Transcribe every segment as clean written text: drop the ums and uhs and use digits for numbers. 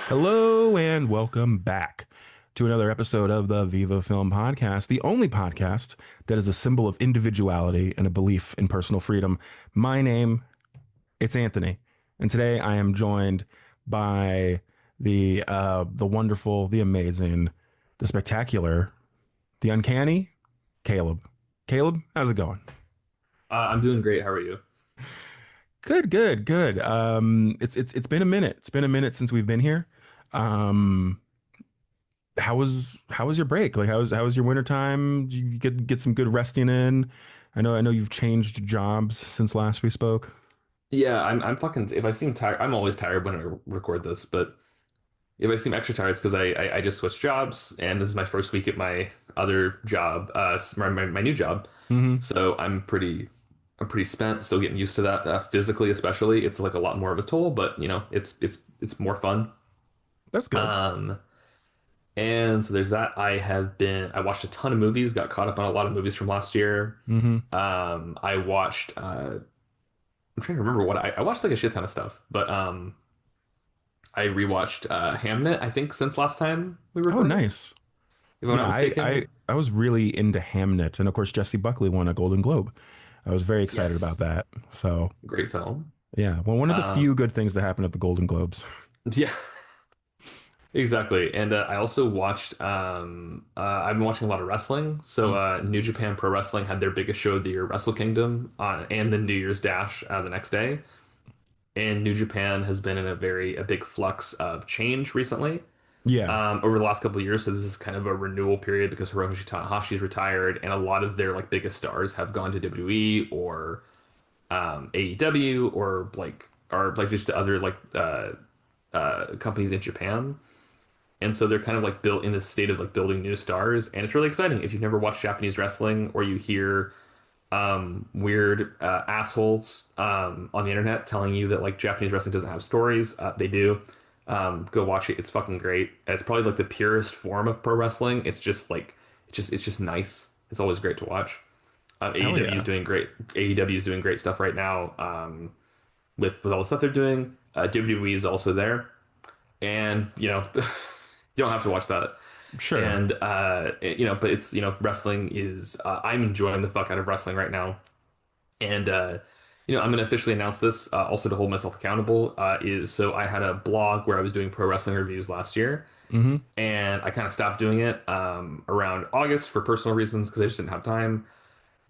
Hello and welcome back to another episode of the Viva Film Podcast, the only podcast that is a symbol of individuality and a belief in personal freedom. My name, it's Anthony, and today I am joined by the wonderful, the amazing, the spectacular, the uncanny, Caleb. Caleb, how's it going? I'm doing great. How are you? Good, good, good. It's been a minute. It's been a minute since we've been here. Um, how was your break? Like how was your winter time? Did you get some good resting in? I know you've changed jobs since last we spoke. Yeah, I'm fucking. If I seem tired, I'm always tired when I record this. But if I seem extra tired, it's because I just switched jobs, and this is my first week at my other job, my new job. Hmm. So I'm pretty spent. Still getting used to that. Physically, especially, it's like a lot more of a toll. But it's more fun. That's good. Um, and so there's that. I watched a ton of movies. Got caught up on a lot of movies from last year. Hmm. I watched. I'm trying to remember what I watched like a shit ton of stuff, but I rewatched Hamnet, I think, since last time we Oh, recorded, nice. if I'm Yeah, not I, I mistaken. I was really into Hamnet, and of course Jesse Buckley won a Golden Globe. I was very excited about Yes, that. So great film. yeah, well, one of the Uh, few good things that happened at the Golden Globes. yeah, exactly. And I also watched. I've been watching a lot of wrestling. So New Japan Pro Wrestling had their biggest show of the year, Wrestle Kingdom, and the New Year's Dash the next day. And New Japan has been in a big flux of change recently. Yeah, Over the last couple of years. So this is kind of a renewal period because Hiroshi Tanahashi's retired, and a lot of their like biggest stars have gone to WWE or AEW or just other companies in Japan. And so they're kind of like built in this state of like building new stars, and it's really exciting. If you've never watched Japanese wrestling or you hear weird assholes on the internet telling you that like Japanese wrestling doesn't have stories. They do. Go watch it. It's fucking great. It's probably like the purest form of pro wrestling. It's just nice. It's always great to watch. hell AEW is yeah. doing great. AEW is doing great stuff right now with all the stuff they're doing. WWE is also there, and you don't have to watch that. Sure. And but it's wrestling is I'm enjoying the fuck out of wrestling right now. And I'm going to officially announce this also to hold myself accountable. Is so I had a blog where I was doing pro wrestling reviews last year, Hmm. and I kind of stopped doing it around August for personal reasons because I just didn't have time.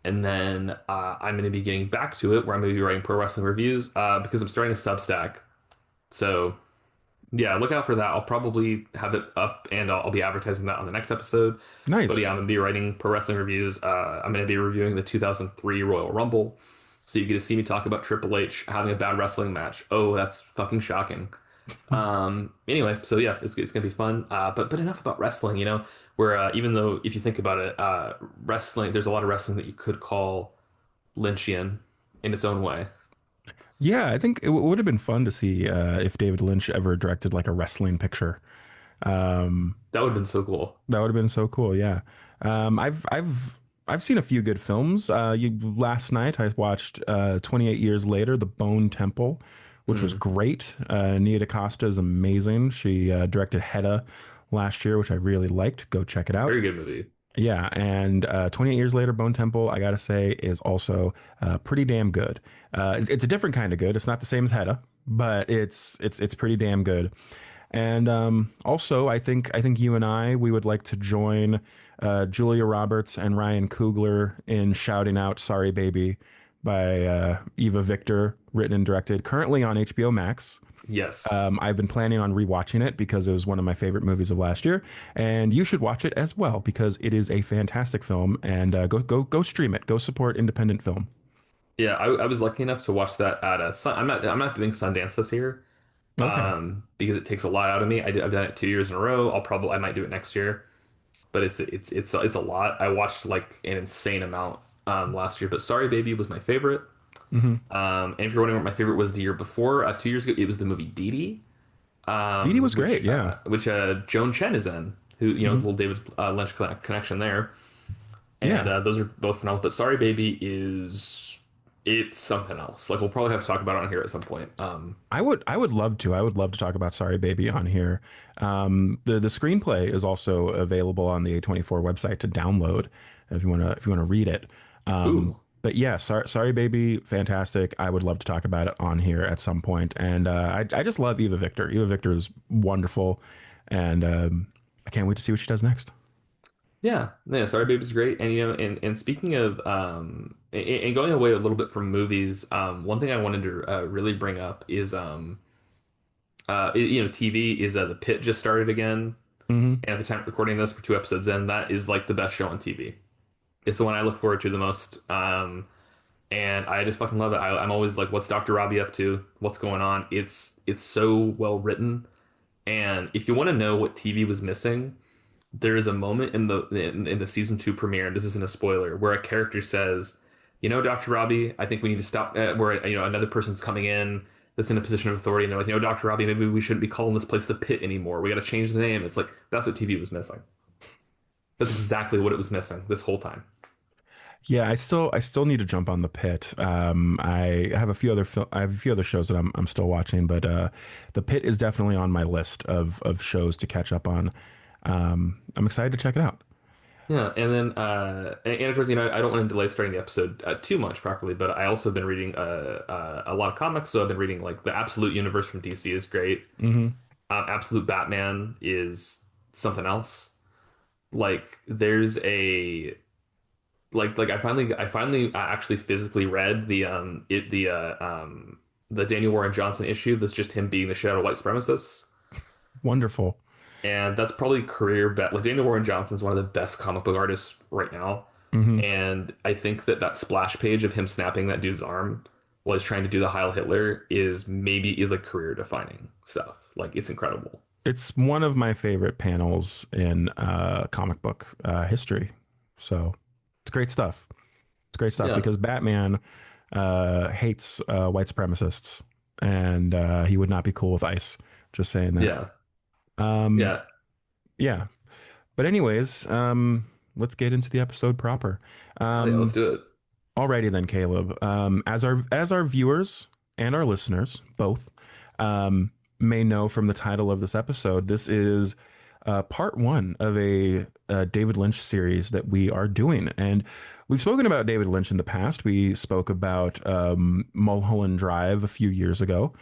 And then I'm going to be getting back to it where I'm going to be writing pro wrestling reviews because I'm starting a Substack. So yeah, look out for that. I'll probably have it up and I'll be advertising that on the next episode. But yeah, Nice. I'm gonna be writing pro wrestling reviews. I'm gonna be reviewing the 2003 Royal Rumble. So you get to see me talk about Triple H having a bad wrestling match. Oh, that's fucking shocking. Anyway, so yeah, it's gonna be fun. But enough about wrestling, where even though if you think about it, wrestling, there's a lot of wrestling that you could call Lynchian in its own way. Yeah, I think it would have been fun to see if David Lynch ever directed like a wrestling picture. Um, That would have been so cool. that would have been so cool. Yeah. I've seen a few good films. Last night I watched 28 Years Later, The Bone Temple, which was Mm, great. Nia DaCosta is amazing. She directed Hedda last year, which I really liked. Go check it out. very good movie. Yeah, and 28 Years Later, Bone Temple, I gotta say, is also pretty damn good. It's a different kind of good. It's not the same as Hedda, but it's pretty damn good. And also, I think you and we would like to join Julia Roberts and Ryan Coogler in shouting out "Sorry Baby" by Eva Victor, written and directed, currently on HBO Max. Yes. I've been planning on rewatching it because it was one of my favorite movies of last year, and you should watch it as well because it is a fantastic film. And go stream it. Go support independent film. Yeah, I was lucky enough to watch that at a sun. I'm not doing Sundance this year, Okay. because it takes a lot out of me. I've done it 2 years in a row. I might do it next year, but it's a lot. I watched like an insane amount last year. But Sorry Baby was my favorite. Hmm. And if you're wondering what my favorite was the year before, 2 years ago, it was the movie Dee Dee, Dee Dee was great. Yeah. which Joan Chen is in, who Hmm. little David Lynch connection there. And Yeah. those are both phenomenal. But Sorry Baby is. It's something else. Like we'll probably have to talk about it on here at some point. I would love to. I would love to talk about Sorry Baby on here. The screenplay is also available on the A24 website to download if you wanna read it. Ooh, But yeah, Sorry Baby, fantastic. I would love to talk about it on here at some point. And I just love Eva Victor. Eva Victor is wonderful, and I can't wait to see what she does next. yeah, yeah. Sorry, Baby's great. And and speaking of and going away a little bit from movies, one thing I wanted to really bring up is TV is The Pit just started again. Hmm. And at the time of recording this, we're 2 episodes in. That is like the best show on TV. It's the one I look forward to the most. And I just fucking love it. I'm always like, what's Dr. Robbie up to? What's going on? It's so well written. And if you want to know what TV was missing, there is a moment in the season 2 premiere, and this isn't a spoiler, where a character says, Dr. Robbie, I think we need to stop. Where another person's coming in that's in a position of authority, and they're like, Dr. Robbie, maybe we shouldn't be calling this place the Pit anymore. We got to change the name. It's like that's what TV was missing. That's exactly what it was missing this whole time. Yeah, I still need to jump on the Pit. I have a few other shows that I'm still watching, but the Pit is definitely on my list of shows to catch up on. I'm excited to check it out. Yeah, and then and of course, I don't want to delay starting the episode too much properly, but I also have been reading a lot of comics. So I've been reading like the Absolute Universe from DC is great. Hmm. Absolute Batman is something else. Like there's a like I finally actually physically read the Daniel Warren Johnson issue that's just him beating the shit out of white supremacists. Wonderful. And that's probably career bet. Like Daniel Warren Johnson's one of the best comic book artists right now. Hmm. And I think that splash page of him snapping that dude's arm while he's trying to do the Heil Hitler is like career defining stuff. Like it's incredible. It's one of my favorite panels in comic book history. So it's great stuff. It's great stuff Yeah. because Batman hates white supremacists, and he would not be cool with ICE. Just saying that. Yeah. Um, Yeah. yeah. But anyways, let's get into the episode proper. Oh yeah, let's Um, do it. Alrighty then, Caleb. As our viewers and our listeners both may know from the title of this episode, this is part one of a David Lynch series that we are doing, and we've spoken about David Lynch in the past. We spoke about Mulholland Drive a few years ago,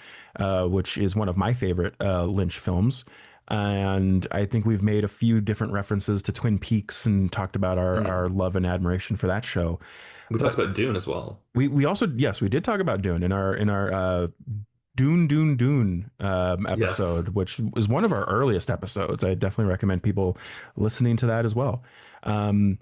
which is one of my favorite Lynch films. And I think we've made a few different references to Twin Peaks and talked about our Mm. love and admiration for that show. We talked But about Dune as well. we also, yes, we did talk about Dune in our Dune Yes. episode, which was one of our earliest episodes. I definitely recommend people listening to that as well. Um,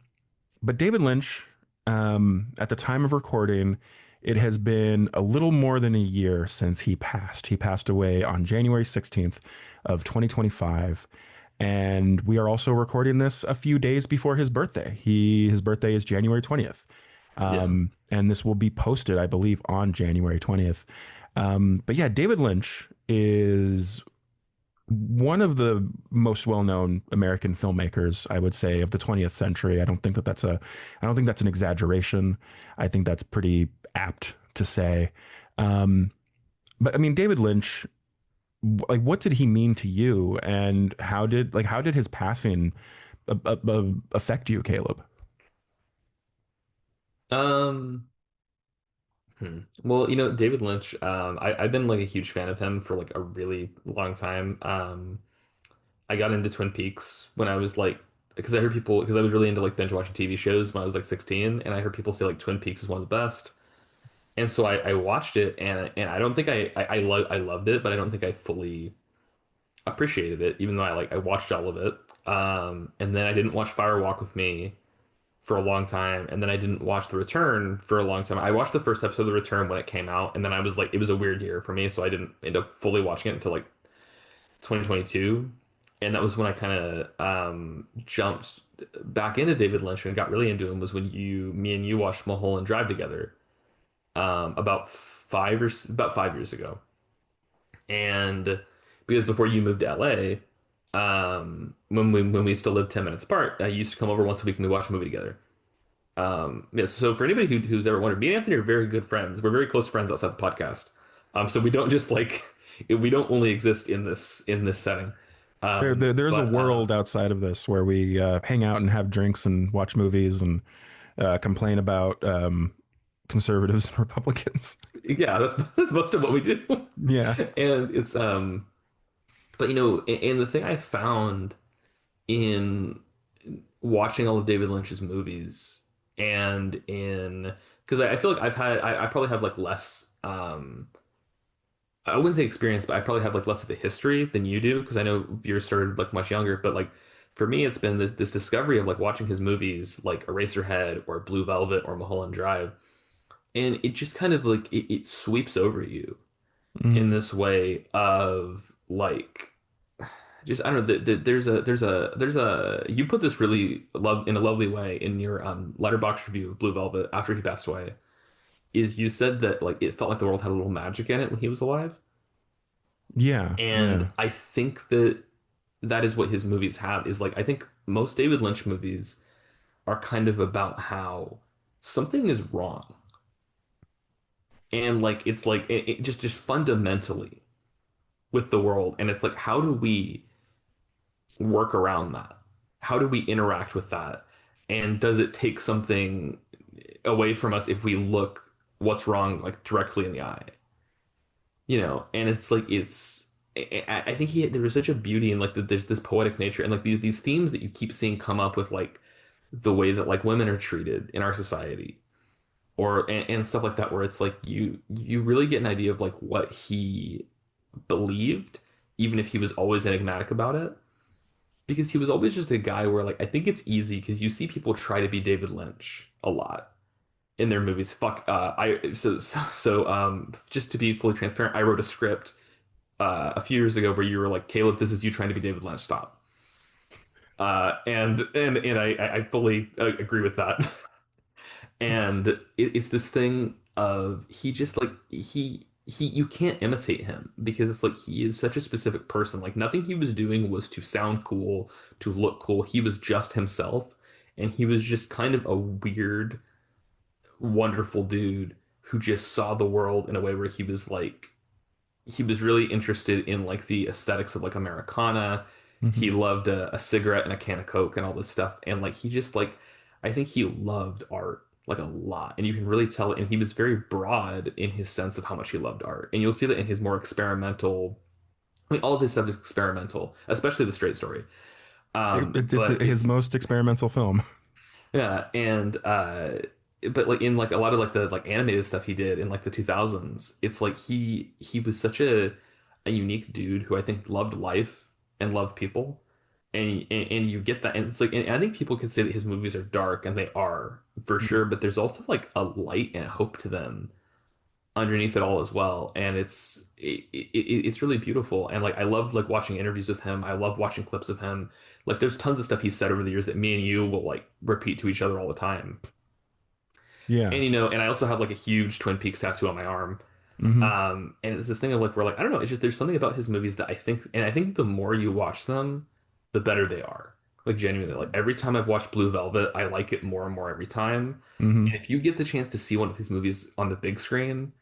but David Lynch, at the time of recording, it has been a little more than a year since he passed. He passed away on January 16th of 2025. And we are also recording this a few days before his birthday. His birthday is January 20th. Yeah. And this will be posted, I believe, on January 20th. But yeah, David Lynch is one of the most well-known American filmmakers, I would say, of the 20th century. I don't think that's an exaggeration. I think that's pretty apt to say. Um, but I mean, David Lynch, what did he mean to you, and how did his passing affect you, Caleb? Um, Well, David Lynch, I've been like a huge fan of him for like a really long time. I got into Twin Peaks when I was like, because I was really into like binge watching TV shows when I was like 16, and I heard people say like Twin Peaks is one of the best. And so I watched it, and I don't think I loved it, but I don't think I fully appreciated it, even though I watched all of it. And then I didn't watch Fire Walk with Me for a long time, and then I didn't watch The Return for a long time. I watched the first episode of The Return when it came out, and then I was like, it was a weird year for me, so I didn't end up fully watching it until like 2022, and that was when I kind of jumped back into David Lynch and got really into him. Was when me and you watched Mulholland Drive together about 5 years ago, and because before you moved to LA. When we still lived 10 minutes apart, I used to come over once a week and we watch a movie together. Yeah, so for anybody who's ever wondered, me and Anthony are very good friends. We're very close friends outside the podcast. So we don't just like we don't only exist in this setting. There's a But world outside of this where we hang out and have drinks and watch movies and complain about conservatives and Republicans. yeah, that's most of what we do. Yeah. And it's but and the thing I found in watching all of David Lynch's movies and in because I feel like I probably have like less I wouldn't say experience, but I probably have like less of a history than you do because I know yours started like much younger. But like for me, it's been this discovery of like watching his movies like Eraserhead or Blue Velvet or Mulholland Drive, and it just kind of like it sweeps over you in Mm. this way of like just I don't know. There's a you put this really love in a lovely way in your letterbox review of Blue Velvet after he passed away. Is you said that like it felt like the world had a little magic in it when he was alive. Yeah. And Yeah. I think that that is what his movies have is like I think most David Lynch movies are kind of about how something is wrong. And like it's like it just fundamentally with the world. And it's like how do we work around that? How do we interact with that? And does it take something away from us if we look what's wrong like directly in the eye? And it's like I think there was such a beauty in like there's this poetic nature and like these themes that you keep seeing come up with like the way that like women are treated in our society or and stuff like that where it's like you really get an idea of like what he believed even if he was always enigmatic about it because he was always just a guy where like I think it's easy because you see people try to be David Lynch a lot in their movies. Fuck, I just to be fully transparent, I wrote a script a few years ago where you were like, Caleb, this is you trying to be David Lynch. Stop. And I fully agree with that. And it's this thing of he just like he you can't imitate him because it's like he is such a specific person. Like nothing he was doing was to sound cool, to look cool. He was just himself, and he was just kind of a weird, wonderful dude who just saw the world in a way where he was really interested in like the aesthetics of like Americana. Hmm. He loved a cigarette and a can of Coke and all this stuff. And like he just like I think he loved art like a lot. And you can really tell it. And he was very broad in his sense of how much he loved art. And you'll see that in his more experimental I mean all of his stuff is experimental, especially the straight story. It's But his it's most experimental film. yeah, and but like in like a lot of like the like animated stuff he did in like the 2000s, it's like he was such a unique dude who I think loved life and loved people. And you get that and it's like and I think people can say that his movies are dark and they are for sure, but there's also like a light and a hope to them underneath it all as well. And it's really beautiful. And like I love like watching interviews with him. I love watching clips of him. Like there's tons of stuff he's said over the years that me and you will like repeat to each other all the time. Yeah. And and I also have like a huge Twin Peaks tattoo on my arm. Hmm. And it's this thing of like we're like I don't know, it's just there's something about his movies that I think the more you watch them, the better they are. Like genuinely, like every time I've watched Blue Velvet, I like it more and more every time. Hmm. And if you get the chance to see one of his movies on the big screen,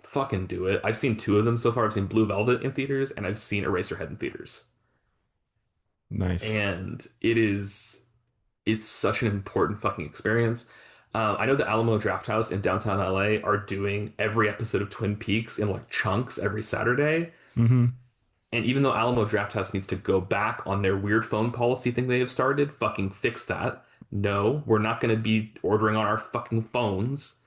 fucking do it. I've seen two of them so far. I've seen Blue Velvet in theaters and I've seen Eraserhead in theaters. Nice. And it's such an important fucking experience. I know the Alamo Drafthouse in downtown LA are doing every episode of Twin Peaks in like chunks every Saturday. Hmm. And even though Alamo Drafthouse needs to go back on their weird phone policy thing they have started, fucking fix that. No, we're not going to be ordering on our fucking phones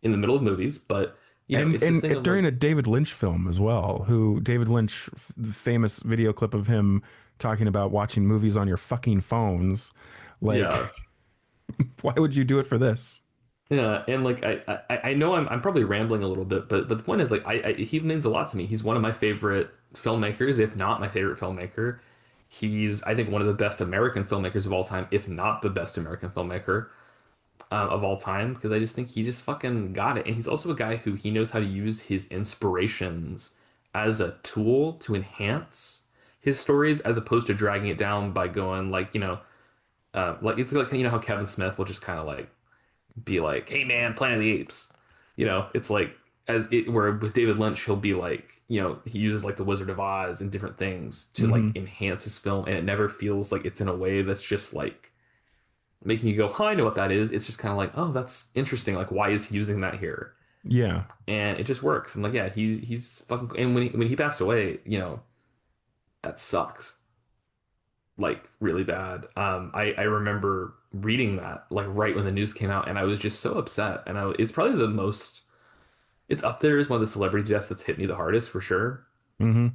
in the middle of movies. But, And it's this thing of during like, a David Lynch film as well, who David Lynch, the famous video clip of him talking about watching movies on your fucking phones. Like, yeah. why would you do it for this? Yeah, and like I know I'm probably rambling a little bit, but the point is like he means a lot to me. He's one of my favorite filmmakers, if not my favorite filmmaker. He's I think one of the best American filmmakers of all time, if not the best American filmmaker of all time, because I just think he just fucking got it. And he's also a guy who he knows how to use his inspirations as a tool to enhance his stories, as opposed to dragging it down by going like Like it's like how Kevin Smith will just kind of like be like, "Hey man, Planet of the Apes," it's like where with David Lynch he'll be like, he uses like the Wizard of Oz and different things to like Hmm. enhance his film, and it never feels like it's in a way that's just like making you go, "Huh, I know what that is." It's just kind of like, "Oh, that's interesting. Like, why is he using that here?" Yeah. And it just works. I'm like, yeah, he's fucking. And when he passed away, that sucks, like really bad. I remember reading that like right when the news came out, and I was just so upset. And it's probably the most. It's up there as one of the celebrity deaths that's hit me the hardest for sure. Hmm.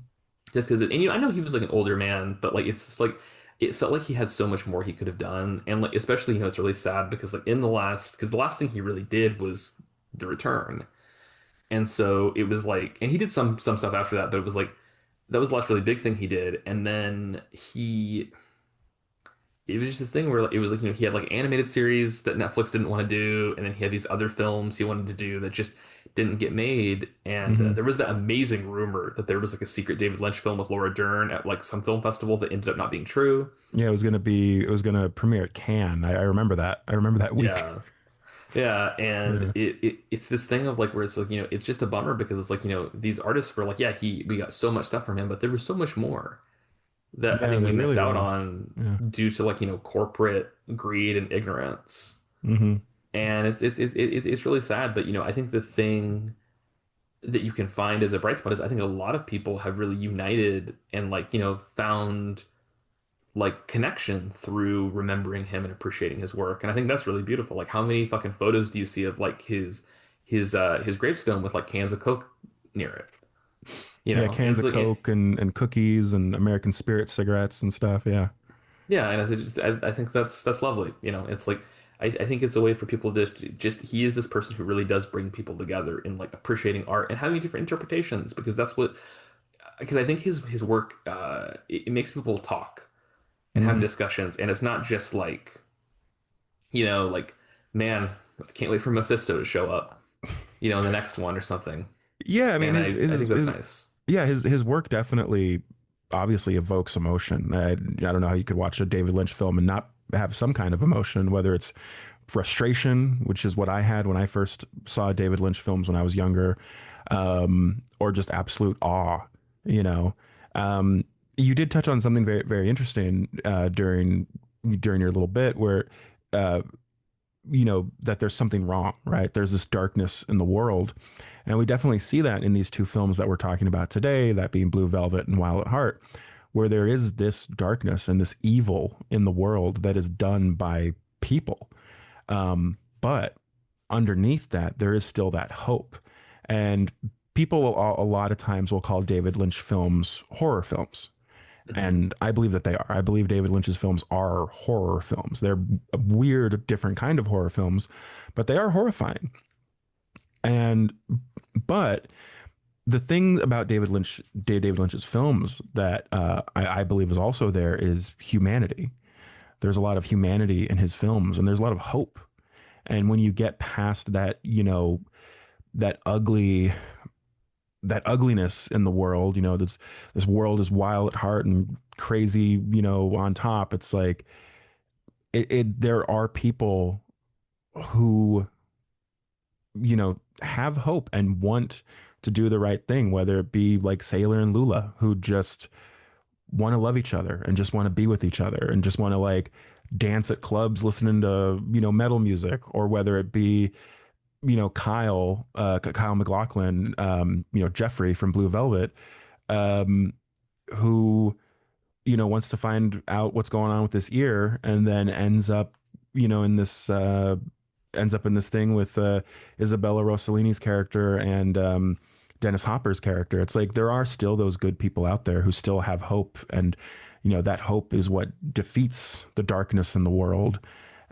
Just because, and I know he was like an older man, but like it's just like it felt like he had so much more he could have done, and like especially it's really sad because like because the last thing he really did was The Return, and so it was like, and he did some stuff after that, but it was like that was the last really big thing he did, and then it was just this thing where it was like, he had like animated series that Netflix didn't want to do, and then he had these other films he wanted to do that just didn't get made. And Hmm. there was that amazing rumor that there was like a secret David Lynch film with Laura Dern at like some film festival that ended up not being true. Yeah, it was gonna premiere at Cannes. I remember that. I remember that week. Yeah. Yeah, and Yeah. it's this thing of like where it's like, it's just a bummer because it's like, these artists were like, yeah, we got so much stuff from him, but there was so much more that I Yeah, think we there missed really out was. on Yeah. due to like, corporate greed and ignorance. Hmm. And it's really sad, but I think the thing that you can find as a bright spot is I think a lot of people have really united and like, found like connection through remembering him and appreciating his work. And I think that's really beautiful. Like how many fucking photos do you see of like his gravestone with like cans of Coke near it? Yeah, And cans it's of like Coke and cookies and American Spirit cigarettes and stuff. Yeah. yeah, and I think that's lovely. It's like I think it's a way for people to just he is this person who really does bring people together in like appreciating art and having different interpretations because I think his work it makes people talk and have Hmm. discussions, and it's not just like like, man, I can't wait for Mephisto to show up in the next one or something. Yeah, I mean And I think that's nice. his work definitely obviously evokes emotion. I don't know how you could watch a David Lynch film and not have some kind of emotion, whether it's frustration, which is what I had when I first saw David Lynch films when I was younger, or just absolute awe. You know, um, you did touch on something very very interesting during your little bit where. Uh, that there's something wrong, right? There's this darkness in the world, and we definitely see that in these two films that we're talking about today, that being Blue Velvet and Wild at Heart, where there is this darkness and this evil in the world that is done by people. But underneath that, there is still that hope. And people a lot of times will call David Lynch films horror films. Mhm. And I believe that they are. I believe David Lynch's films are horror films. They're a weird, different kind of horror films, but they are horrifying. And but the thing about David Lynch's films that I believe is also there is humanity. There's a lot of humanity in his films, and there's a lot of hope. And when you get past that, that ugly, that ugliness in the world, this world is wild at heart and crazy, on top. It's like there are people who, have hope and want to do the right thing, whether it be like Sailor and Lula, who just want to love each other and just want to be with each other and just want to like dance at clubs listening to, metal music, or whether it be, Kyle McLaughlin, Jeffrey from Blue Velvet, um, who, wants to find out what's going on with this ear, and then you know, in this, ends up in this thing with Isabella Rossellini's character and Dennis Hopper's character. It's like there are still those good people out there who still have hope, and that hope is what defeats the darkness in the world.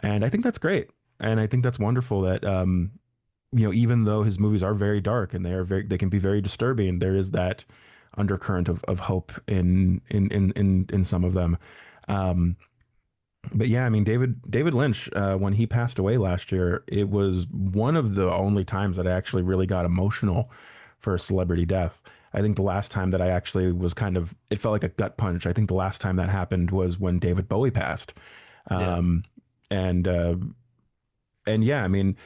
And I think that's great, and I think that's wonderful that even though his movies are very dark and they can be very disturbing, there is that undercurrent of hope in some of them. Um, but yeah, I mean, David Lynch, when he passed away last year, it was one of the only times that I actually really got emotional for a celebrity death. I think the last time that I actually was it felt like a gut punch. I think the last time that happened was when David Bowie passed. Yeah. And yeah, I mean,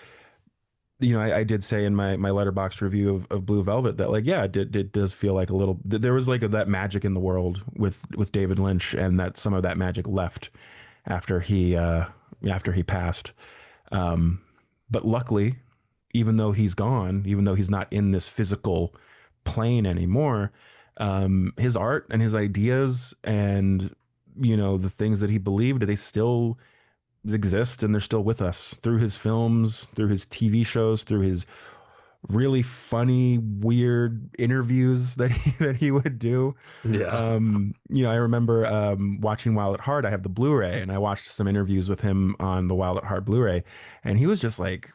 I did say in my letterbox review of Blue Velvet that like, yeah, it does feel like a little, there was like that magic in the world with David Lynch, and that some of that magic left after he passed. Um, but luckily, even though he's gone, even though he's not in this physical plane anymore, his art and his ideas and the things that he believed, they still exist, and they're still with us through his films, through his TV shows, through his really funny, weird interviews that he would do. Yeah. I remember watching Wild at Heart. I have the Blu-ray, and I watched some interviews with him on the Wild at Heart Blu-ray, and he was just like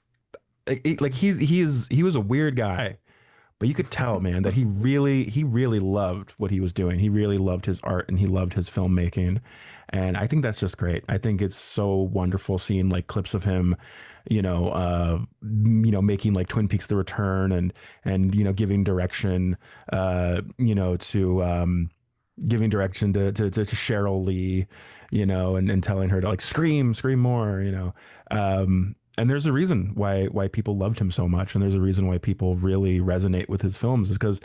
he was a weird guy, but you could tell, man, that he really loved what he was doing. He really loved his art, and he loved his filmmaking. And I think that's just great. I think it's so wonderful seeing like clips of him, making like Twin Peaks: The Return, and giving direction, to giving direction to Cheryl Lee, and telling her to like scream more, and there's a reason why people loved him so much, and there's a reason why people really resonate with his films, is because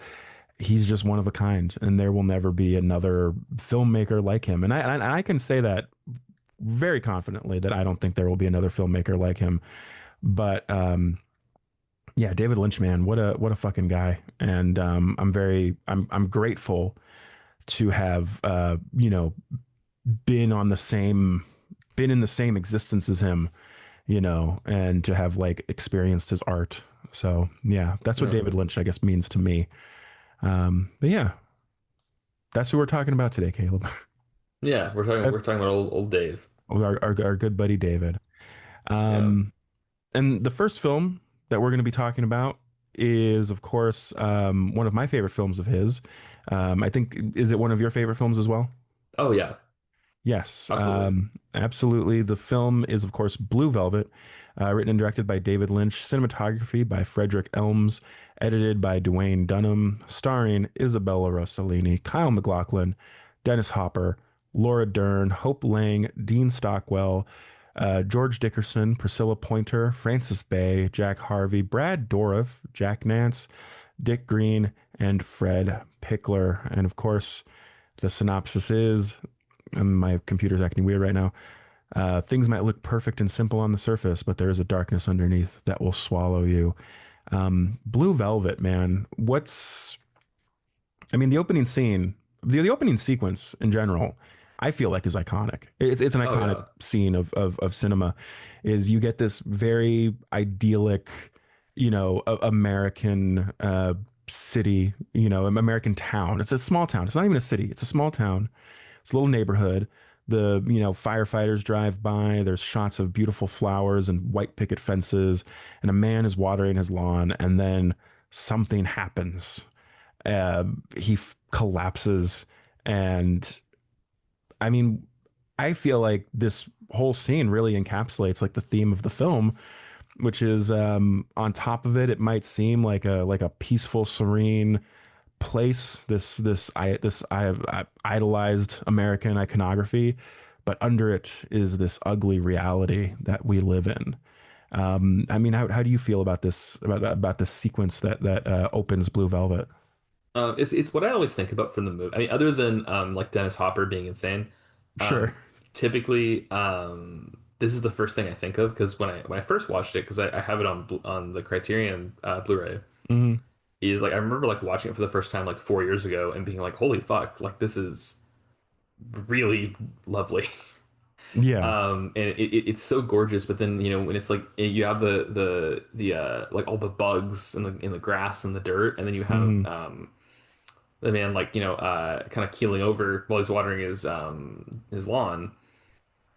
he's just one of a kind, and there will never be another filmmaker like him. And I can say that very confidently, that I don't think there will be another filmmaker like him. But yeah, David Lynch, man, what a fucking guy. And I'm grateful to have been on the same been in the same existence as him, and to have like experienced his art. So yeah, that's what Yeah. David Lynch, I guess, means to me. But yeah, that's who we're talking about today, Caleb. Yeah. That- We're talking about old Dave. our good buddy David. Yeah. Um, and the first film that we're going to be talking about is, of course, one of my favorite films of his. I think, is it one of your favorite films as well? Oh yeah. Yes, Absolutely. absolutely. The film is, of course, Blue Velvet, written and directed by David Lynch, cinematography by Frederick Elms, edited by Duane Dunham, starring Isabella Rossellini, Kyle MacLachlan, Dennis Hopper, Laura Dern, Hope Lang, Dean Stockwell, George Dickerson, Priscilla Pointer, Francis Bay, Jack Harvey, Brad Dourif, Jack Nance, Dick Green, and Fred Pickler. And of course, the synopsis is, and my computer's acting weird right now. Things might look perfect and simple on the surface, but there is a darkness underneath that will swallow you. Blue Velvet, man. I mean, the opening scene, the opening sequence in general, I feel like is iconic. It's an Oh iconic yeah. scene of cinema. Is you get this very idyllic, American city, American town. It's a small town. It's not even a city. It's a small town. It's a little neighborhood. The firefighters drive by. There's shots of beautiful flowers and white picket fences, and a man is watering his lawn, and then something happens. Collapses, and I mean, I feel like this whole scene really encapsulates like the theme of the film, which is, on top of it, it might seem like a peaceful, serene place, this idolized American iconography, but under it is this ugly reality that we live in. I mean, how do you feel about this sequence that opens Blue Velvet? It's what I always think about from the movie. I mean, other than like Dennis Hopper being insane, Sure. typically this is the first thing I think of because when I first watched it, because I have it on the Criterion Blu-ray, Hmm. is like I remember like watching it for the first time like 4 years ago and being like, holy fuck, like this is really lovely. Yeah. And it's so gorgeous, but then when it's like you have the like all the bugs in the grass and the dirt, and then you have Hmm. the man like kind of keeling over while he's watering his lawn.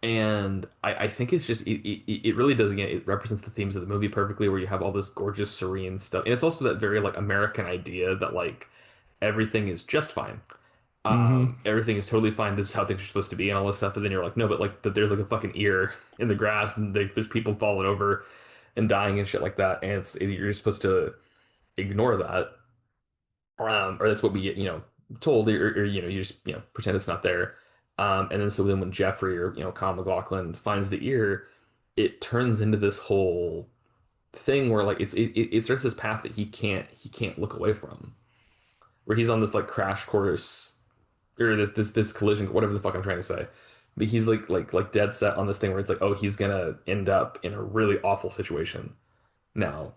And I think it's just it really does, again, it represents the themes of the movie perfectly, where you have all this gorgeous serene stuff, and it's also that very like American idea that like everything is just fine. Hmm. Everything is totally fine. This is how things are supposed to be and all this stuff. But then you're like, no, but like, but there's like a fucking ear in the grass, and there's people falling over and dying and shit like that. And you're supposed to ignore that, or that's what we get, told, or you just pretend it's not there. And then so then when Jeffrey or Kyle MacLachlan finds the ear, it turns into this whole thing where like it starts this path that he can't look away from, where he's on this like crash course or this collision, whatever the fuck I'm trying to say. But he's like dead set on this thing where it's like, oh, he's gonna end up in a really awful situation now,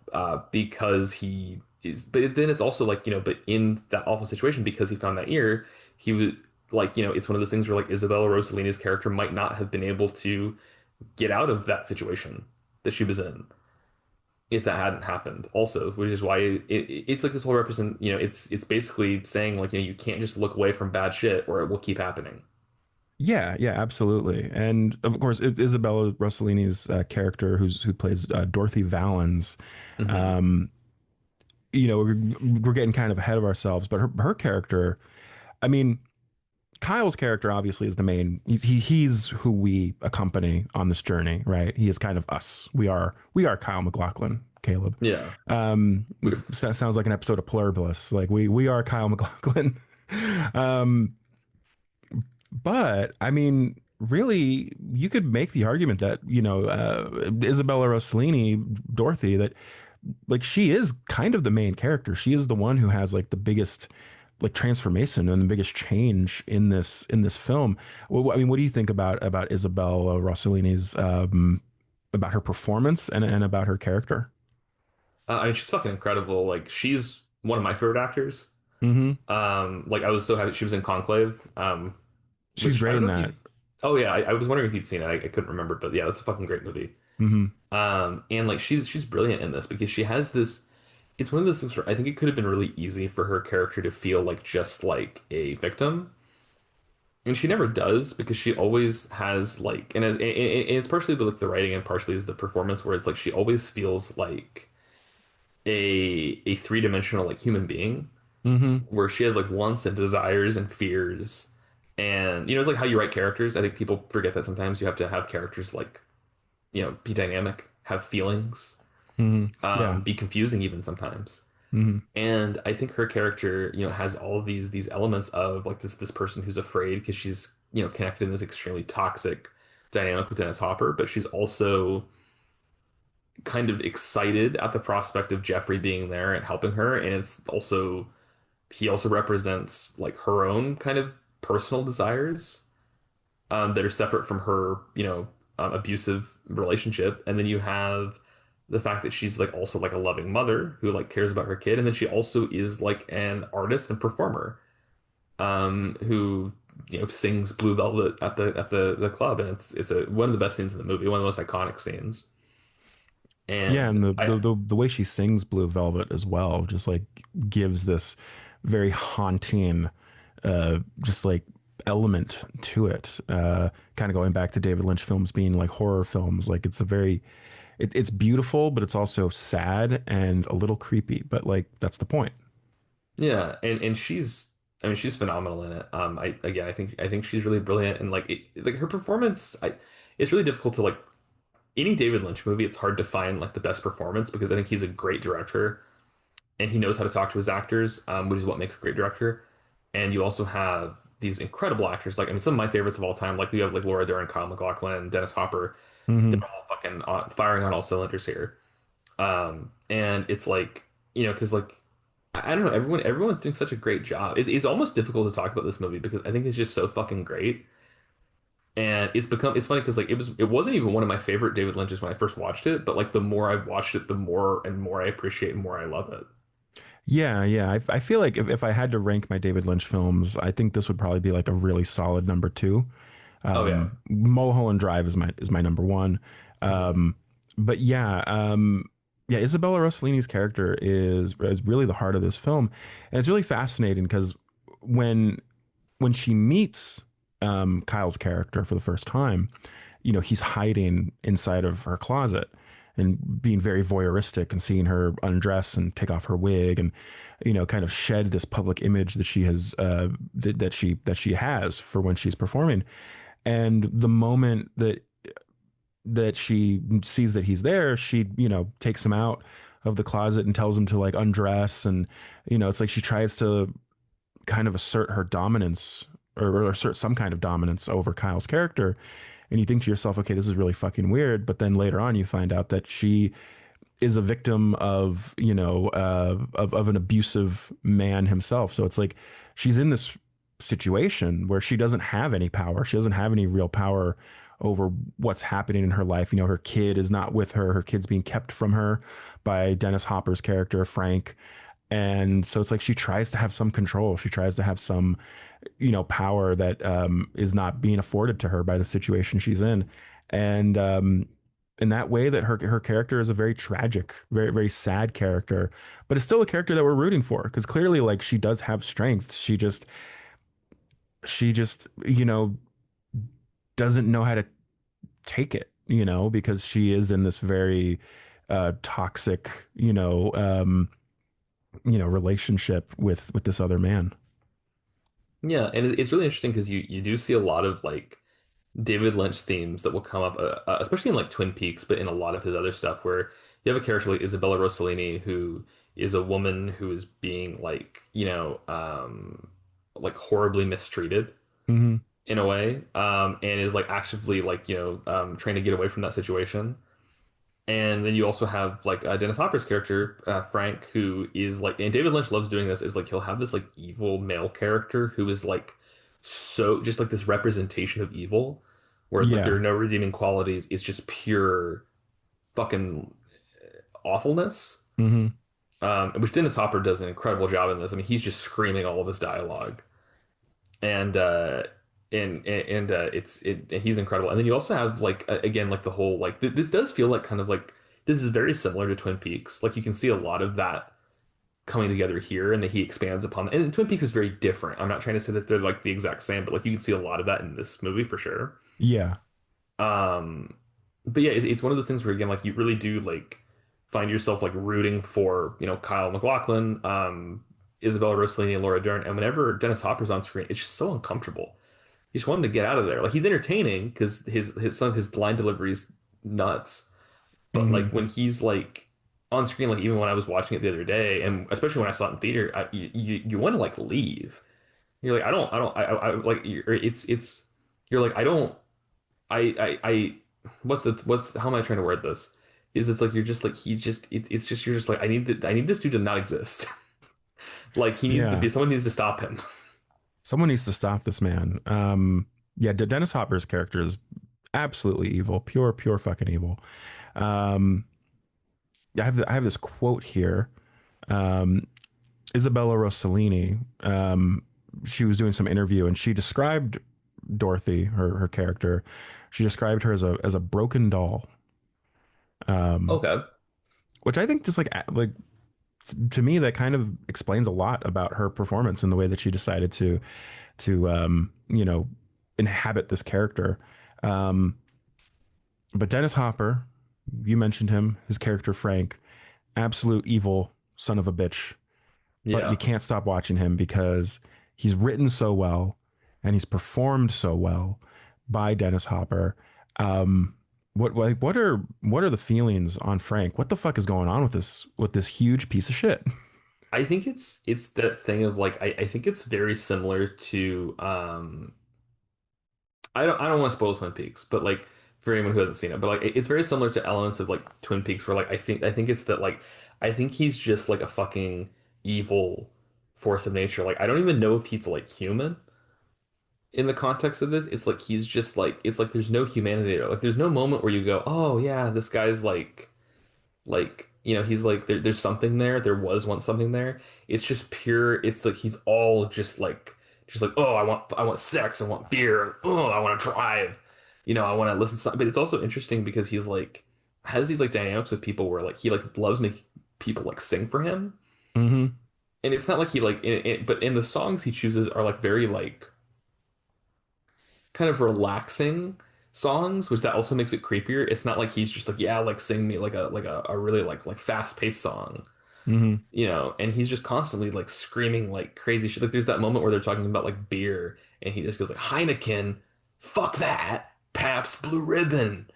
because he is. But then it's also like, but in that awful situation because he found that ear, he was like, it's one of those things where like Isabella Rossellini's character might not have been able to get out of that situation that she was in if that hadn't happened also, which is why it's like this whole represent, it's basically saying like, you can't just look away from bad shit or it will keep happening. Yeah, yeah, absolutely. And of course, Isabella Rossellini's character, who plays Dorothy Valens, Hmm. um, we're getting kind of ahead of ourselves, but her character, I mean, Kyle's character obviously is the main. He's who we accompany on this journey, right? He is kind of us. We are Kyle MacLachlan, Caleb. Yeah. Sounds like an episode of Pluribus. Like we are Kyle MacLachlan. um, but I mean, really, you could make the argument that Isabella Rossellini, Dorothy, that like she is kind of the main character. She is the one who has like the biggest like transformation and the biggest change in this film. Well, I mean, what do you think about Isabella Rossellini's about her performance and about her character? I mean, she's fucking incredible. Like she's one of my favorite actors. Hmm. Like I was so happy she was in Conclave. She's Which I great don't in know if that. you. Oh yeah, I was wondering if you'd seen it. I couldn't remember, but yeah, that's a fucking great movie. Hmm. And like she's brilliant in this because she has this. It's one of those things where I think it could have been really easy for her character to feel like just like a victim, and she never does because she always has like, and it's partially like the writing and partially is the performance where it's like she always feels like a three-dimensional like human being Hmm. where she has like wants and desires and fears. And it's like how you write characters. I think people forget that sometimes you have to have characters like, be dynamic, have feelings, Hmm. Yeah. be confusing even sometimes. Hmm. And I think her character, has all of these elements of like this person who's afraid because she's, connected in this extremely toxic dynamic with Dennis Hopper, but she's also kind of excited at the prospect of Jeffrey being there and helping her. And it's also he also represents like her own kind of personal desires, that are separate from her, abusive relationship. And then you have the fact that she's like also like a loving mother who like cares about her kid, and then she also is like an artist and performer, who sings Blue Velvet at the club, and it's one of the best scenes in the movie, one of the most iconic scenes. Yeah, And and the, I the the the way she sings Blue Velvet as well, just like gives this very haunting, just like element to it. Kind of going back to David Lynch films being like horror films, like it's beautiful, but it's also sad and a little creepy. But like that's the point. Yeah, and she's I mean she's phenomenal in it. I think she's really brilliant, and like like her performance, it's really difficult to like any David Lynch movie, it's hard to find like the best performance because I think he's a great director and he knows how to talk to his actors, which is what makes a great director. And you also have these incredible actors, like I mean some of my favorites of all time, like you have like Laura Dern, Kyle MacLachlan, Dennis Hopper. They're Hmm. all fucking firing on all cylinders here. And it's like, because like I don't know, everyone's doing such a great job. It's almost difficult to talk about this movie because I think it's just so fucking great. And it's funny because like it wasn't even one of my favorite David Lynch's when I first watched it, but like the more I've watched it, the more and more I appreciate and more I love it. Yeah, yeah. I feel like if I had to rank my David Lynch films, I think this would probably be like a really solid number two. Oh yeah. Mulholland Drive is my number one. Hmm. Um, but yeah, Isabella Rossellini's character is really the heart of this film, and it's really fascinating because when when she meets Kyle's character for the first time, he's hiding inside of her closet and being very voyeuristic and seeing her undress and take off her wig and kind of shed this public image that she has that she has for when she's performing. And the moment that she sees that he's there, she, takes him out of the closet and tells him to undress. And, it's like she tries to kind of assert her dominance or assert some kind of dominance over Kyle's character. And you think to yourself, okay, this is really fucking weird. But then later on, you find out that she is a victim of, of an abusive man himself. So it's like she's in this situation where she doesn't have any power. She doesn't have any real power over what's happening in her life. You know, her kid is not with her. Her kid's being kept from her by Dennis Hopper's character, Frank. And so it's like she tries to have some control. She tries to have some, power that is not being afforded to her by the situation she's in. And in that way, that her character is a very tragic, very very sad character, but it's still a character that we're rooting for because clearly, like she does have strength. She just doesn't know how to take it, because she is in this very toxic, relationship with this other man. Yeah, and it's really interesting because you do see a lot of like David Lynch themes that will come up, especially in like Twin Peaks, but in a lot of his other stuff, where you have a character like Isabella Rossellini who is a woman who is being like, like horribly mistreated Hmm. in a way, and is like actively like, trying to get away from that situation. And then you also have like Dennis Hopper's character, Frank, who is like, and David Lynch loves doing this, is like he'll have this like evil male character who is like so just like this representation of evil, where it's like there Yeah. are no redeeming qualities. It's just pure fucking awfulness. Hmm. Which Dennis Hopper does an incredible job in this. I mean, he's just screaming all of his dialogue, and and he's incredible. And then you also have like again like the whole like this does feel like kind of like this is very similar to Twin Peaks. Like you can see a lot of that coming together here, and that he expands upon. And Twin Peaks is very different. I'm not trying to say that they're like the exact same, but like you can see a lot of that in this movie for sure. Yeah. Um, but yeah, it's one of those things where again, like you really do like find yourself like rooting for, Kyle MacLachlan, Isabella Rossellini, and Laura Dern. And whenever Dennis Hopper's on screen, it's just so uncomfortable. You just want him to get out of there. Like he's entertaining because his line delivery is nuts. But like Hmm. when he's like on screen, like even when I was watching it the other day, and especially when I saw it in theater, you want to like leave. You're like I like it's you're like I don't I what's how am I trying to word this? Is it's like you're just like he's just it's just you're just like I need this dude to not exist. Like he needs to Yeah. be someone needs to stop him. Someone needs to stop this man. Yeah, Dennis Hopper's character is absolutely evil, pure, pure fucking evil. Um, I have this quote here. Um, Isabella Rossellini, she was doing some interview and she described Dorothy, her character. She described her as a broken doll, um, Okay. which I think just like to me that kind of explains a lot about her performance and the way that she decided to inhabit this character. Um, but Dennis Hopper, you mentioned him, his character Frank, absolute evil son of a bitch. But you Yeah. can't stop watching him because he's written so well and he's performed so well by Dennis Hopper. Um, what are the feelings on Frank? What the fuck is going on with this huge piece of shit? I think it's that thing of like I think it's very similar to I don't want to spoil Twin Peaks, but like for anyone who hasn't seen it, but like it's very similar to elements of like Twin Peaks where like I think it's that like I think he's just like a fucking evil force of nature. Like I don't even know if he's like human in the context of this. It's like he's just like it's like there's no humanity there. Like there's no moment where you go, "Oh yeah, this guy's like he's like there's something there, there was once something there." It's just pure, it's like he's all just like, oh, I want sex, I want beer, oh, I want to drive, I want to listen to something. But it's also interesting because he's like has these like dynamics with people where like he like loves making people like sing for him. Hmm. And it's not like he like but in the songs he chooses are like very like kind of relaxing songs, which that also makes it creepier. It's not like he's just like, yeah, like sing me like a really like fast-paced song, Hmm. and he's just constantly like screaming like crazy shit. Like there's that moment where they're talking about like beer and he just goes like Heineken, fuck that, Pabst Blue Ribbon.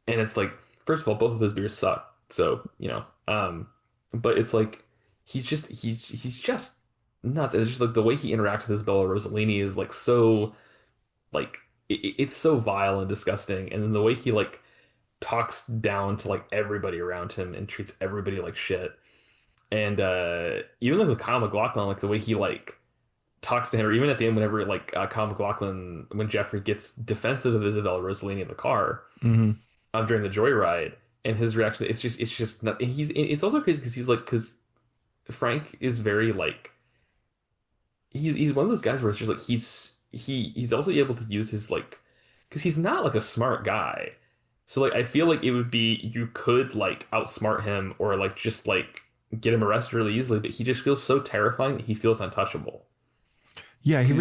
And it's like, first of all, both of those beers suck. So, but it's like he's just nuts. It's just like the way he interacts with Isabella Rossellini is like so like it's so vile and disgusting. And then the way he like talks down to like everybody around him and treats everybody like shit. And even like with Kyle MacLachlan, like the way he like talks to him, or even at the end, whenever like Kyle MacLachlan, when Jeffrey gets defensive of Isabella Rossellini in the car Hmm. during the joyride, and his reaction, it's just not. And it's also crazy because he's like, because Frank is very like, he's one of those guys where it's just like he's also able to use his like, because he's not like a smart guy. So like I feel like it would be, you could like outsmart him or like just like get him arrested really easily, but he just feels so terrifying that he feels untouchable. Yeah, Because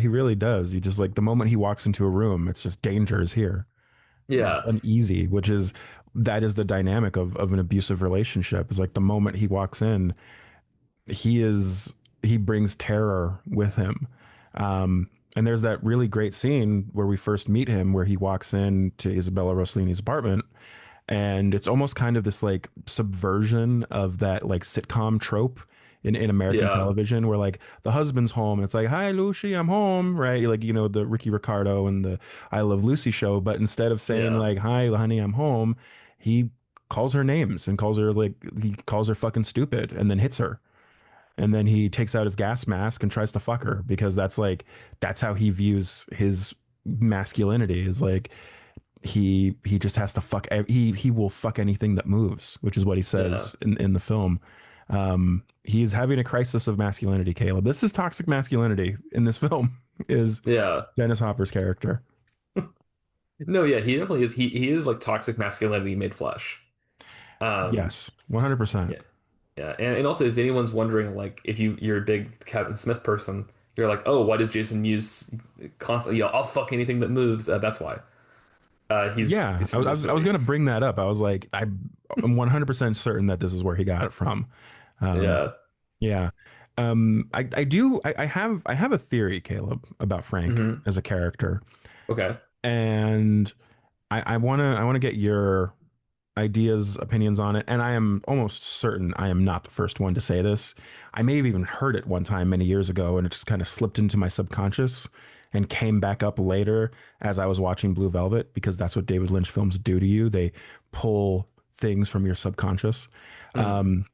he really does. He just like the moment he walks into a room, it's just danger is here. It's yeah, uneasy, which is that is the dynamic of an abusive relationship. Is like the moment he walks in, he brings terror with him. And there's that really great scene where we first meet him, where he walks in to Isabella Rossellini's apartment, and it's almost kind of this like subversion of that like sitcom trope in American yeah, television where like the husband's home and it's like, hi Lucy, I'm home, right? Like, you know, the Ricky Ricardo and the I Love Lucy show. But instead of saying yeah, like, hi honey, I'm home, he calls her names and calls her like he calls her fucking stupid and then hits her. And then he takes out his gas mask and tries to fuck her because that's like that's how he views his masculinity is like he just has to fuck he will fuck anything that moves, which is what he yeah, says in the film. He's having a crisis of masculinity, Caleb. This is toxic masculinity in this film is yeah. Dennis Hopper's character. No, yeah, he definitely is. He is like toxic masculinity made flesh. Um, Yes, 100%. yeah, yeah, and also if anyone's wondering, like if you're a big Kevin Smith person, you're like, oh, why does Jason Mewes constantly yell, "I'll fuck anything that moves"? That's why. Yeah, It's from this I was movie. gonna bring that up. I was like, I'm 100% certain that this is where he got it from. um Yeah. yeah. I have a theory, Caleb, about Frank Hmm. as a character. Okay. And I want to get your ideas, opinions on it. And I am almost certain I am not the first one to say this. I may have even heard it one time many years ago, and it just kind of slipped into my subconscious and came back up later as I was watching Blue Velvet, because that's what David Lynch films do to you. They pull things from your subconscious. Hmm. Um,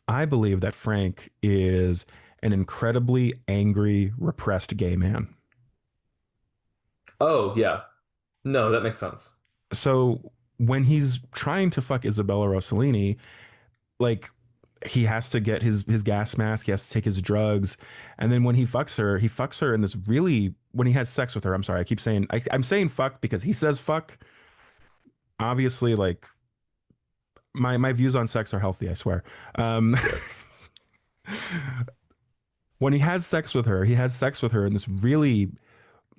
I believe that Frank is an incredibly angry, repressed gay man. Oh, yeah. No, that makes sense. So when he's trying to fuck Isabella Rossellini, like he has to get his gas mask, he has to take his drugs, and then when he fucks her in this really when he has sex with her. I'm sorry, I keep saying I'm saying fuck because he says fuck. Obviously, like my views on sex are healthy, I swear. Um, Yeah. when he has sex with her, he has sex with her in this really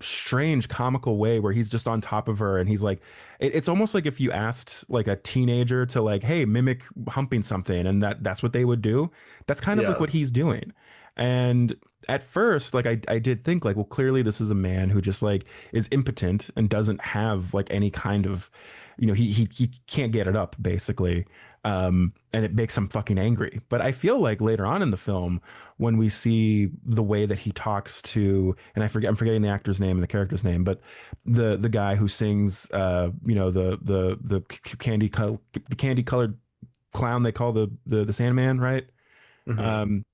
strange comical way where he's just on top of her and he's like it's almost like if you asked like a teenager to like hey mimic humping something and that's what they would do. That's kind of like Yeah. what he's doing. And at first like I did think like well clearly this is a man who just like is impotent and doesn't have like any kind of you know he can't get it up basically. And it makes him fucking angry. But I feel like later on in the film, when we see the way that he talks to, and I'm forgetting the actor's name and the character's name, but the guy who sings, you know, the the candy colored clown they call the Sandman, right? Hmm. Um,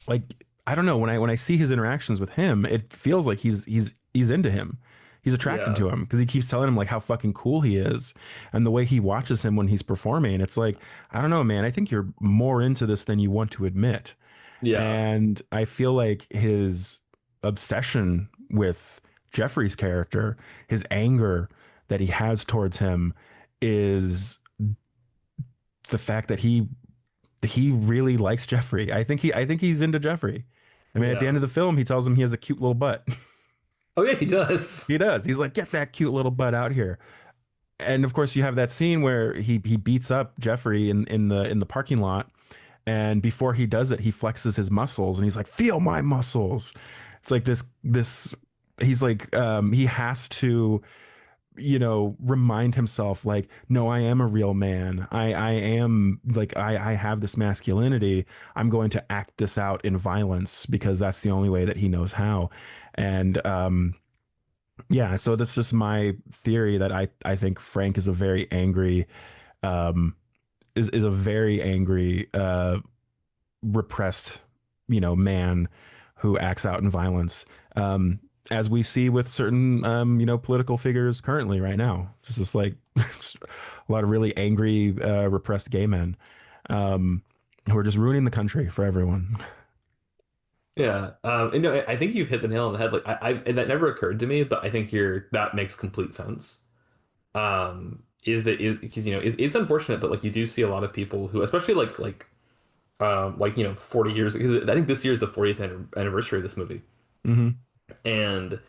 like I don't know when I see his interactions with him, it feels like he's into him. He's attracted Yeah. to him because he keeps telling him like how fucking cool he is, and the way he watches him when he's performing. It's like I don't know, man. I think you're more into this than you want to admit. Yeah. And I feel like his obsession with Jeffrey's character, his anger that he has towards him, is the fact that he really likes Jeffrey. I think he's into Jeffrey. I mean, at the end Yeah. of the film, he tells him he has a cute little butt. Oh, yeah, he does. He does. He's like, get that cute little butt out here. And of course, you have that scene where he beats up Jeffrey in the parking lot. And before he does it, he flexes his muscles and he's like, feel my muscles. It's like this he's like he has to remind himself like, no, I am a real man. I am like, I have this masculinity. I'm going to act this out in violence because that's the only way that he knows how. And yeah, so that's just my theory that I think Frank is a very angry, um, is a very angry, repressed, man who acts out in violence. Um, as we see with certain, political figures currently right now. It's just like a lot of really angry, repressed gay men, um, who are just ruining the country for everyone. Yeah. And no, I think you've hit the nail on the head. Like and that never occurred to me, but I think that makes complete sense. Is that is because it's unfortunate, but like you do see a lot of people who, especially like 40 years, because I think this year is the 40th anniversary of this movie. Hmm. And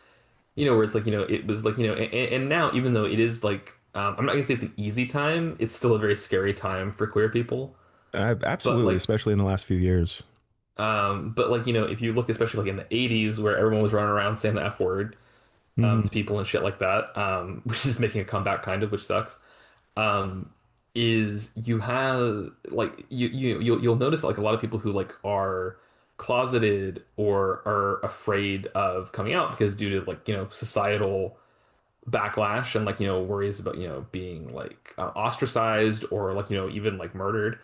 where it's like, it was like, and now even though it is like, I'm not gonna say it's an easy time, it's still a very scary time for queer people. But Absolutely, like, especially in the last few years. but like, if you look especially like in the 80s where everyone was running around saying the F word to Hmm. people and shit like that, which is making a comeback kind of, which sucks. Um, is you have like you'll notice that, like a lot of people who like are closeted or are afraid of coming out because due to like societal backlash and like worries about being like ostracized or like even like murdered,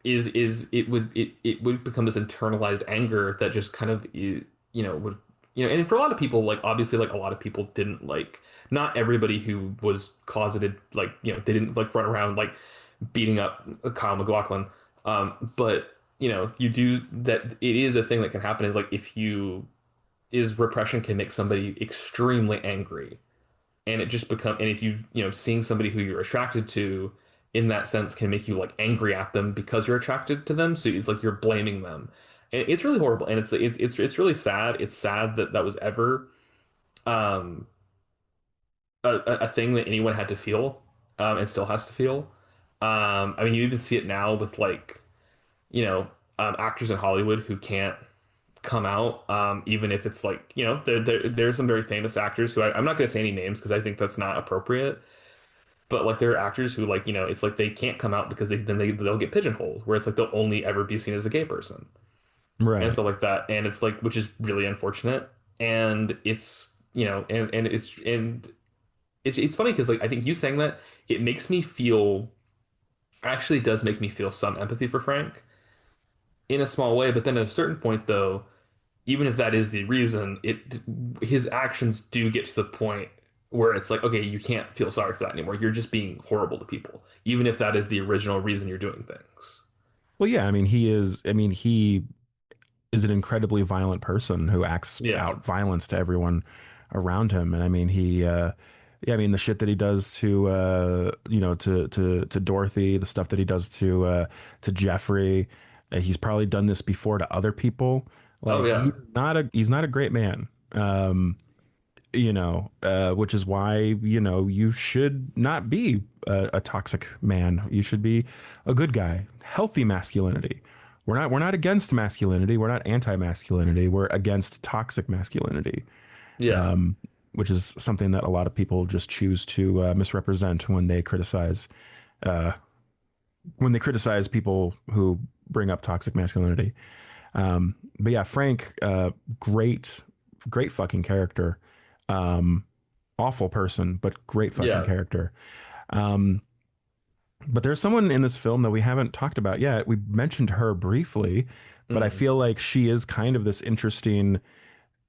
is it would become this internalized anger that just kind of would and for a lot of people, like obviously like a lot of people didn't like, not everybody who was closeted, like they didn't like run around like beating up Kyle McLaughlin, but you do that. It is a thing that can happen, is like if you is repression can make somebody extremely angry, and it just become, and if seeing somebody who you're attracted to in that sense can make you like angry at them because you're attracted to them, so it's like you're blaming them, and it's really horrible, and it's really sad. It's sad that that was ever um a thing that anyone had to feel, and still has to feel. I mean, you even see it now with like you know actors in Hollywood who can't come out, even if it's like there's some very famous actors who I'm not going to say any names because I think that's not appropriate. But like there are actors who like it's like they can't come out because they'll get pigeonholed, where it's like they'll only ever be seen as a gay person and Right. stuff like that, and it's like, which is really unfortunate. And it's it's funny because like I think you saying that, it makes me feel, actually does make me feel some empathy for Frank in a small way. But then at a certain point though, even if that is the reason, his actions do get to the point where it's like, okay, you can't feel sorry for that anymore. You're just being horrible to people, even if that is the original reason you're doing things. Well, yeah, I mean, he is an incredibly violent person who acts Yeah. out violence to everyone around him. And I mean, yeah, I mean, the shit that he does to, to Dorothy, the stuff that he does to Jeffrey, he's probably done this before to other people. Oh Like yeah. he's not a great man. Which is why, you should not be a toxic man. You should be a good guy, healthy masculinity. We're not against masculinity. We're not anti-masculinity. We're against toxic masculinity, Yeah. which is something that a lot of people just choose to misrepresent uh, when they criticize people who bring up toxic masculinity. But yeah, Frank, great, great fucking character. Um, Awful person, but great fucking Yeah. character. Um, but there's someone in this film that we haven't talked about yet. We mentioned her briefly, but I Mm. feel like she is kind of this interesting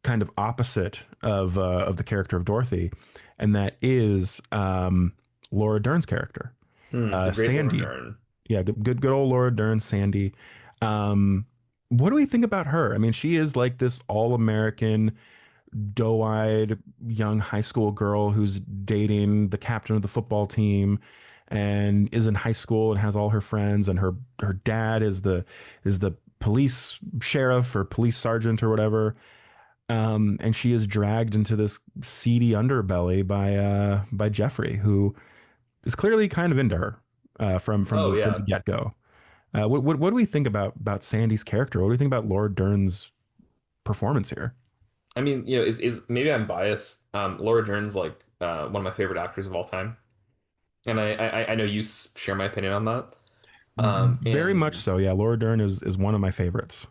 kind of opposite of the character of Dorothy, and that is Laura Dern's character, Mm. The Great Laura Sandy. Dern. Yeah, good old Laura Dern, Sandy. Um, what do we think about her? I mean, she is like this all-American doe-eyed young high school girl who's dating the captain of the football team and is in high school and has all her friends, and her dad is the police sheriff or police sergeant or whatever. And she is dragged into this seedy underbelly by Jeffrey, who is clearly kind of into her from Oh the yeah. get-go. What do we think about Sandy's character? What do we think about Laura Dern's performance here? I mean, it's maybe I'm biased. Laura Dern's like one of my favorite actors of all time, and I know you share my opinion on that. Very much And so. Yeah, Laura Dern is one of my favorites.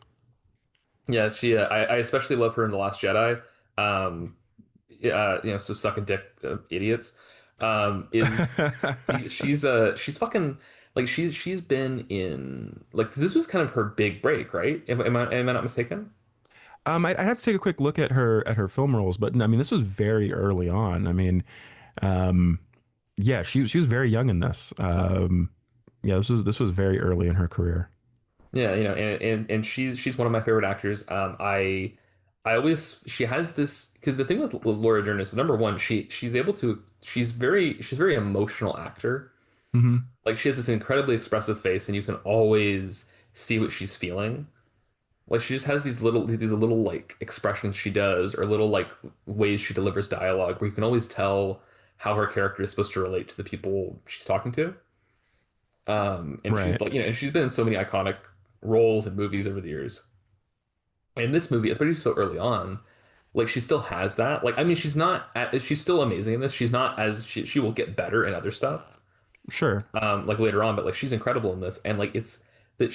yeah, she I especially love her in The Last Jedi. Um, so sucking dick, idiots. Is she's fucking like she's been in like this was kind of her big break, right? Am I not mistaken? I'd have to take a quick look at her film roles, but I mean, this was very early on. I mean, um, yeah, she was very young in this. Yeah, this was very early in her career. Yeah, and she's one of my favorite actors. I always she has this because the thing with Laura Dern is number one, she's able to she's very emotional actor. Hmm. Like she has this incredibly expressive face, and you can always see what she's feeling. Like she just has these little like expressions she does, or little like ways she delivers dialogue, where you can always tell how her character is supposed to relate to the people she's talking to. And she's Right. like, she's been in so many iconic roles and movies over the years. And this movie, especially so early on, like she still has that. Like, I mean, she's still amazing in this. She's not as she will get better in other stuff, Sure. like later on, but like she's incredible in this. And like it's that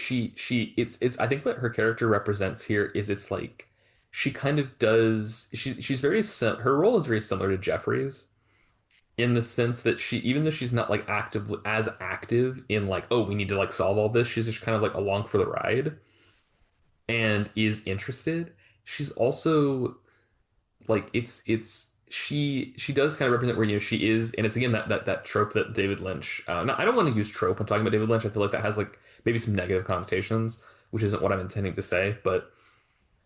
it's I think what her character represents here is it's like she kind of does she's very her role is very similar to Jeffrey's in the sense that she even though she's not like active in like, oh, we need to like solve all this, she's just kind of like along for the ride and is interested. She's also like she does kind of represent where she is, and it's again that trope that David Lynch. No, I don't want to use trope when talking about David Lynch. I feel like that has like maybe some negative connotations, which isn't what I'm intending to say. But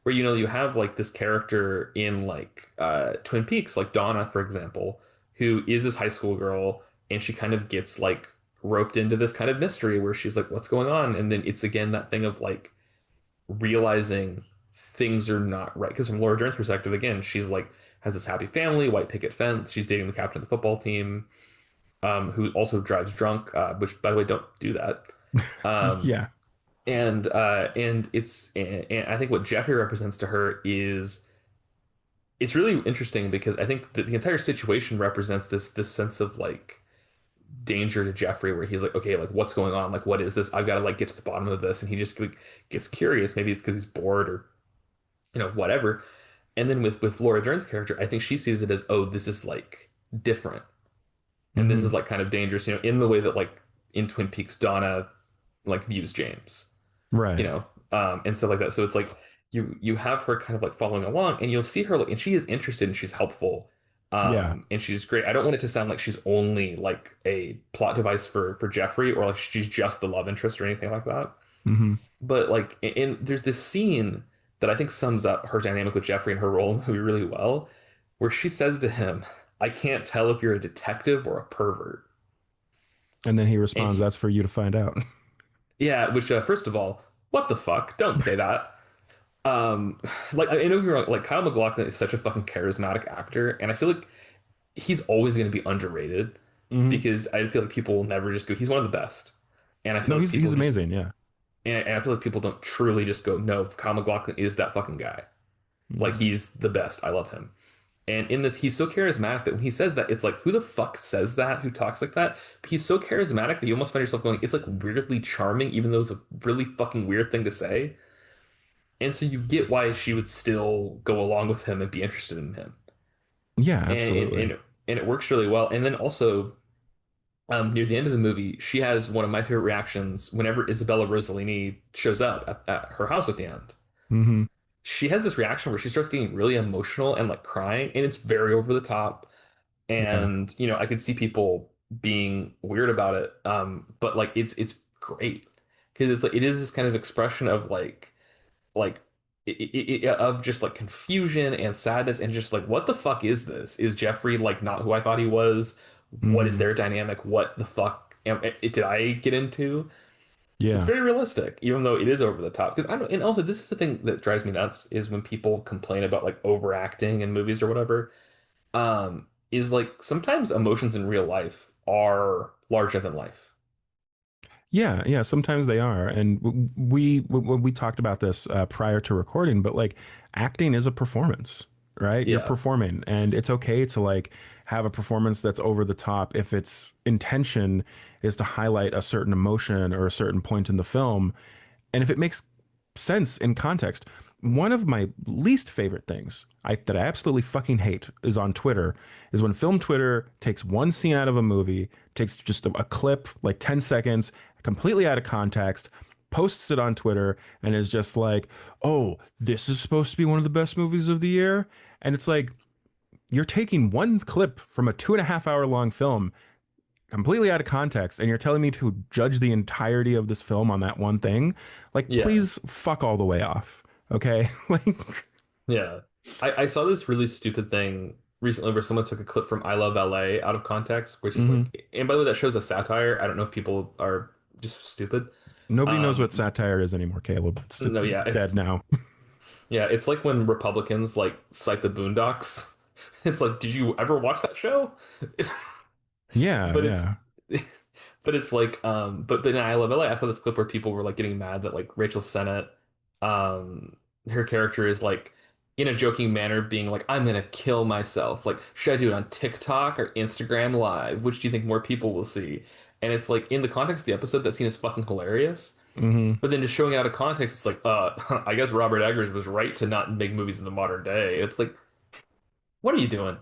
where you have like this character in like Twin Peaks, like Donna, for example, who is this high school girl, and she kind of gets like roped into this kind of mystery where she's like, what's going on? And then it's again that thing of like realizing things are not right. Because from Laura Dern's perspective, again, she's like has this happy family, white picket fence. She's dating the captain of the football team, who also drives drunk, which by the way, don't do that. Um, Yeah. and I think what Jeffrey represents to her is it's really interesting because I think that the entire situation represents this sense of like danger to Jeffrey where he's like, okay, like what's going on? Like what is this? I've got to like get to the bottom of this. And he just like gets curious. Maybe it's because he's bored or whatever. And then with Laura Dern's character, I think she sees it as, oh, this is like different. And this is Hmm. like kind of dangerous, in the way that like in Twin Peaks, Donna like views James, Right. and stuff like that. So it's like you have her kind of like following along and you'll see her like, and she is interested and she's helpful. Yeah. And she's great. I don't want it to sound like she's only like a plot device for Jeffrey or like she's just the love interest or anything like that. Hmm. But like, there's this scene that I think sums up her dynamic with Jeffrey and her role in the movie really well, where she says to him, "I can't tell if you're a detective or a pervert." And then he And responds, "That's for you to find out." yeah, which first of all, what the fuck? Don't say that. Um, like I know you're like Kyle MacLachlan is such a fucking charismatic actor, and I feel like he's always going to be underrated Hmm. because I feel like people will never just go. He's one of the best, and I feel No, like he's people just amazing. Yeah. and I feel like people don't truly just go, no, Kyle MacLachlan is that fucking guy. Like Hmm. he's the best. I love him. And in this, he's so charismatic that when he says that, it's like, who the fuck says that? Who talks like that? But he's so charismatic that you almost find yourself going, it's like weirdly charming, even though it's a really fucking weird thing to say. And so you get why she would still go along with him and be interested in him. Yeah, And and, absolutely. and, and it works really well. And then also, near the end of the movie, she has one of my favorite reactions whenever Isabella Rossellini shows up at her house at the end. Hmm. She has this reaction where she starts getting really emotional and like crying, and it's very over the top. Yeah. And I could see people being weird about it, but like it's great because it's like it is this kind of expression of like of just like confusion and sadness and just like what the fuck is this? Is Jeffrey like not who I thought he was? What is Hmm. their dynamic? What the fuck did I get into? It's Yeah. very realistic, even though it is over the top. Because I don't, and also this is the thing that drives me nuts is when people complain about like overacting in movies or whatever. Is like sometimes emotions in real life are larger than life. Yeah, yeah, sometimes they are. And we talked about this prior to recording, but like acting is a performance, right? You're Yeah. performing and it's okay to like have a performance that's over the top if its intention is to highlight a certain emotion or a certain point in the film, and if it makes sense in context. One of my least favorite things that I absolutely fucking hate is on Twitter is when film Twitter takes one scene out of a movie, takes just a clip, like 10 seconds, completely out of context, posts it on Twitter, and is just like, oh, this is supposed to be one of the best movies of the year. And it's like, you're taking one clip from a 2.5 hour long film completely out of context and you're telling me to judge the entirety of this film on that one thing. Like, Yeah. please fuck all the way off. Okay. Like, Yeah. I saw this really stupid thing recently where someone took a clip from I Love LA out of context, which is mhm. like, and by the way, that shows a satire. I don't know if people are just stupid. Nobody knows what Um, satire is anymore, Caleb. It's no, yeah, dead now. it's like when Republicans like cite the Boondocks. It's like, did you ever watch that show? Yeah, But it's yeah. but it's like but in I Love LA, I saw this clip where people were like getting mad that like Rachel Sennett, um her character is like in a joking manner being like, I'm gonna kill myself. Like, should I do it on TikTok or Instagram Live? Which do you think more people will see? And it's like in the context of the episode, that scene is fucking hilarious. Hmm. But then just showing it out of context, it's like, I guess Robert Eggers was right to not make movies in the modern day. It's like, what are you doing?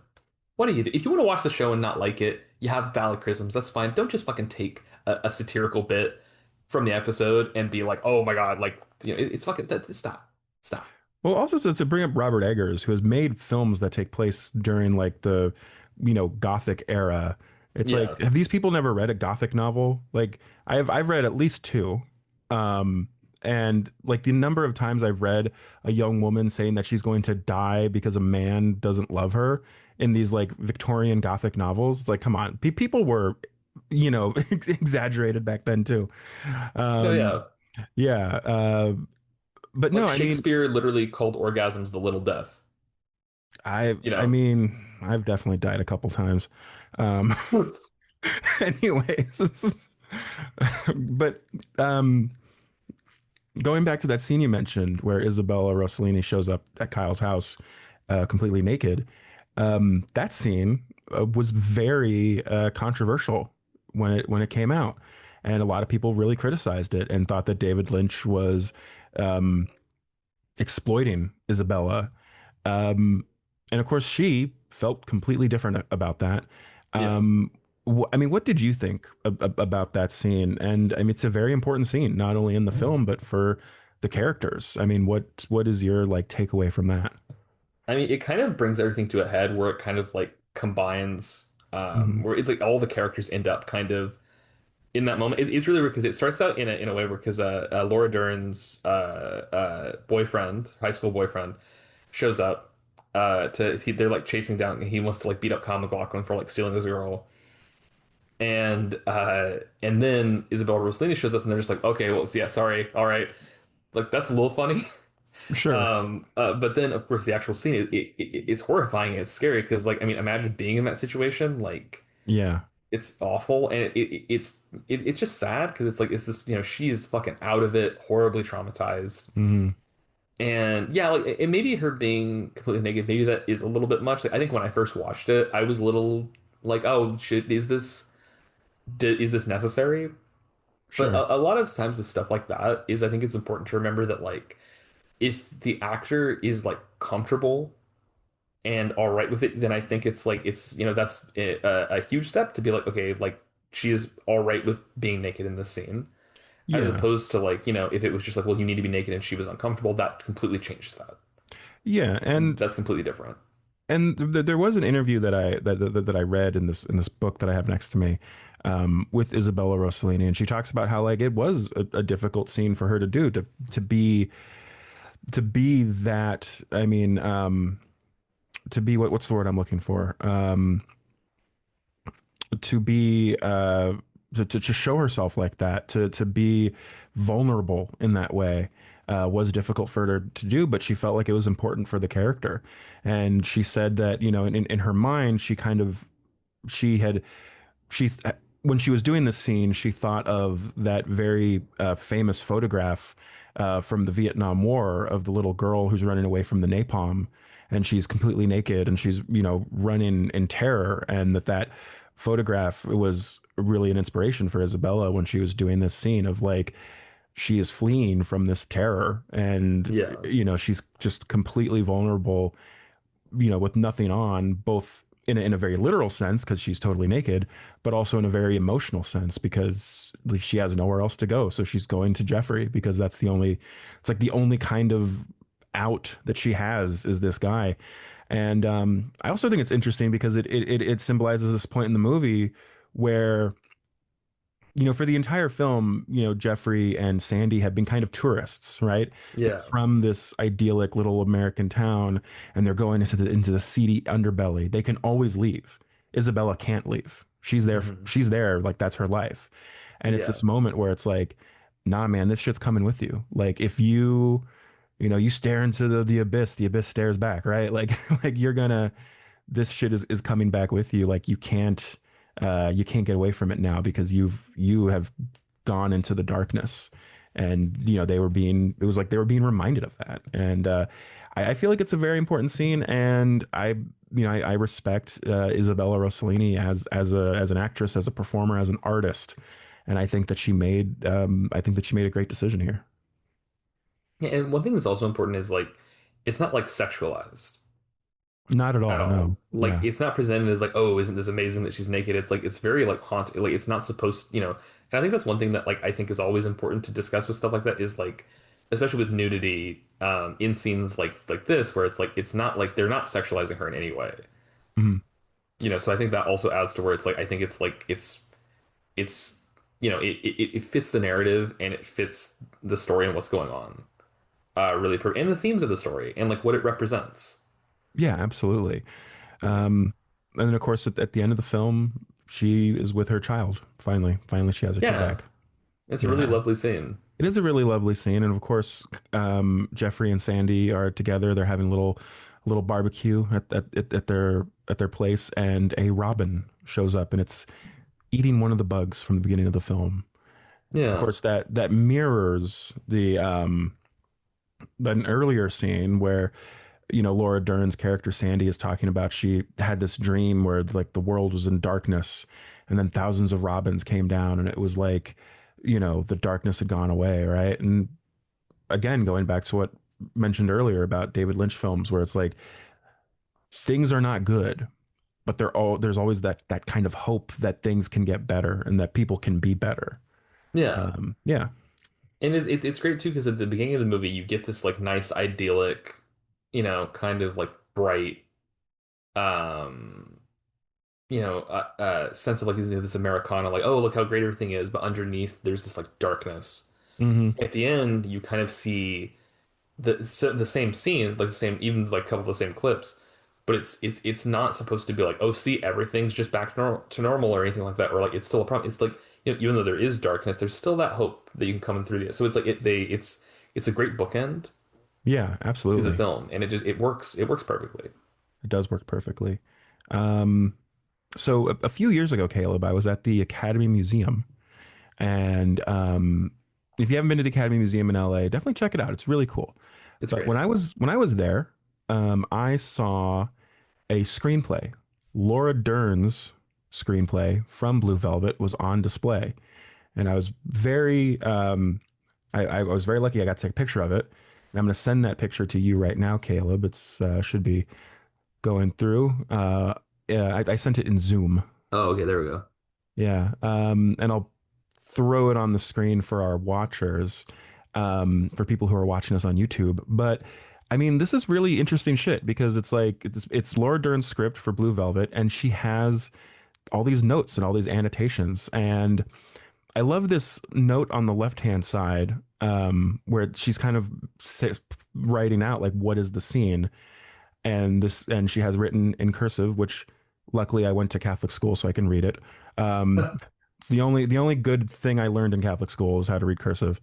What do you do? If you want to watch the show and not like it, you have valid criticisms. That's fine. Don't just fucking take a satirical bit from the episode and be like, "Oh my God!" Like, it's fucking stop, stop. Well, also to bring up Robert Eggers, who has made films that take place during like the, Gothic era. It's like, Yeah, have these people never read a Gothic novel? Like, I've read at least two. Um, and like the number of times I've read a young woman saying that she's going to die because a man doesn't love her in these like Victorian Gothic novels. It's like, come on, people were, exaggerated back then too. no, Um, yeah. yeah. But no, Like I mean, Shakespeare literally called orgasms the little death. I You I know, mean, I've definitely died a couple times. Um, anyways, but um, going back to that scene you mentioned where Isabella Rossellini shows up at Kyle's house, completely naked, that scene was very controversial when it came out, and a lot of people really criticized it and thought that David Lynch was um, exploiting Isabella. Um, and of course, she felt completely different about that. yeah. Um, I mean, what did you think about that scene? And I mean, it's a very important scene, not only in the film, but for the characters. I mean, what is your like takeaway from that? I mean, it kind of brings everything to a head where it kind of like combines, Hmm. where it's like all the characters end up kind of in that moment. It's really weird because it starts out in a way where because Laura Dern's boyfriend, high school boyfriend, shows up they're like chasing down. He wants to like beat up Kyle MacLachlan for like stealing this girl, and then Isabella Rossellini shows up and they're just like, okay, well, yeah, sorry, all right, like that's a little funny. Sure. But then of course the actual scene it's horrifying. It's scary because like I mean, imagine being in that situation, like Yeah. it's awful and it's just sad because it's like it's this she's fucking out of it, horribly traumatized, Hmm. and yeah, like and maybe her being completely naked, maybe that is a little bit much. Like, I think when I first watched it, I was a little like, oh shit, is this necessary? But Sure. a lot of times with stuff like that is I think it's important to remember that like if the actor is like comfortable and all right with it, then I think it's like that's a huge step to be like, okay, like she is all right with being naked in this scene, as Yeah. opposed to like if it was just like, well, you need to be naked and she was uncomfortable, that completely changes that. Yeah. That's completely different. And there was an interview that I read in this book that I have next to me, with Isabella Rossellini, and she talks about how like it was a difficult scene for her to do to be that. I mean, to be what's the word I'm looking for? To be to just show herself like that, to be vulnerable in that way. Was difficult for her to do, but she felt like it was important for the character. And she said that, in her mind, she had, she, when she was doing this scene, she thought of that very famous photograph from the Vietnam War of the little girl who's running away from the napalm, and she's completely naked and she's running in terror, and that photograph was really an inspiration for Isabella when she was doing this scene of like she is fleeing from this terror, and Yeah. she's just completely vulnerable, with nothing on, both in a very literal sense because she's totally naked, but also in a very emotional sense because she has nowhere else to go. So she's going to Jeffrey because it's like the only kind of out that she has is this guy. And I also think it's interesting because it symbolizes this point in the movie where for the entire film, Jeffrey and Sandy have been kind of tourists, right? They're Yeah. from this idyllic little American town, and they're going into the seedy underbelly. They can always leave. Isabella can't leave. She's there. Hmm. She's there. Like that's her life. And it's Yeah. this moment where it's like, nah, man, this shit's coming with you. Like if you stare into the abyss stares back, right? Like like you're gonna this shit is coming back with you. Like you can't get away from it now because you have gone into the darkness. And it was like they were being reminded of that. And I feel like it's a very important scene, and I respect Isabella Rossellini as an actress, as a performer, as an artist, and I think that she made a great decision here. Yeah, and one thing that's also important is like it's not like sexualized Not at at all, all. no. Like Yeah. it's not presented as like, oh, isn't this amazing that she's naked? It's like it's very like haunting. Like it's not supposed, and I think that's one thing that like I think is always important to discuss with stuff like that is like, especially with nudity, in scenes like this where it's like it's not like they're not sexualizing her in any way. Mhm. So I think that also adds to where it's like I think it's like it's it fits the narrative and it fits the story and what's going on. Really and the themes of the story and like what it represents. Yeah, absolutely. Yeah. And then of course at the end of the film, she is with her child. Finally, she has her kid Yeah. back. It's a really Yeah, lovely scene. it is a really lovely scene, and of course, Jeffrey and Sandy are together. They're having a little barbecue at their place, and a robin shows up, and it's eating one of the bugs from the beginning of the film. Of Yeah. course, that mirrors an earlier scene where Laura Dern's character Sandy is talking about she had this dream where like the world was in darkness, and then thousands of robins came down, and it was like the darkness had gone away, right? And again, going back to what mentioned earlier about David Lynch films, where it's like things are not good, but there's always that kind of hope that things can get better and that people can be better. Yeah. Yeah. And it's great too because at the beginning of the movie you get this like nice idyllic, kind of like bright um sense of like this Americana like oh look how great everything is but underneath there's this like darkness. Hmm. At the end you kind of see the same scene, like the same, even like a couple of the same clips, but it's not supposed to be like, oh, see, everything's just back to normal or anything like that, or like it's still a problem. It's like even though there is darkness, there's still that hope that you can come in through the. So it's like it's a great bookend Yeah, to the absolutely. film, and it works perfectly. It does work perfectly. Um, so a few years ago, Caleb, I was at the Academy Museum, and if you haven't been to the Academy Museum in LA, definitely check it out. It's really cool. It's But great. when I was there, I saw a screenplay. Laura Dern's screenplay from Blue Velvet was on display, and I was very lucky. I got to take a picture of it, and I'm going to send that picture to you right now, Caleb. It's should be going through. Yeah, I sent it in Zoom. Oh, okay, there we go. Yeah. And I'll throw it on the screen for our watchers, for people who are watching us on YouTube. But I mean, this is really interesting shit because it's like it's Laura Dern's script for Blue Velvet, and she has all these notes and all these annotations. And I love this note on the left-hand side, where she's kind of writing out like what is the scene, and she has written in cursive, which luckily I went to Catholic school so I can read it. It's the only good thing I learned in Catholic school is how to read cursive.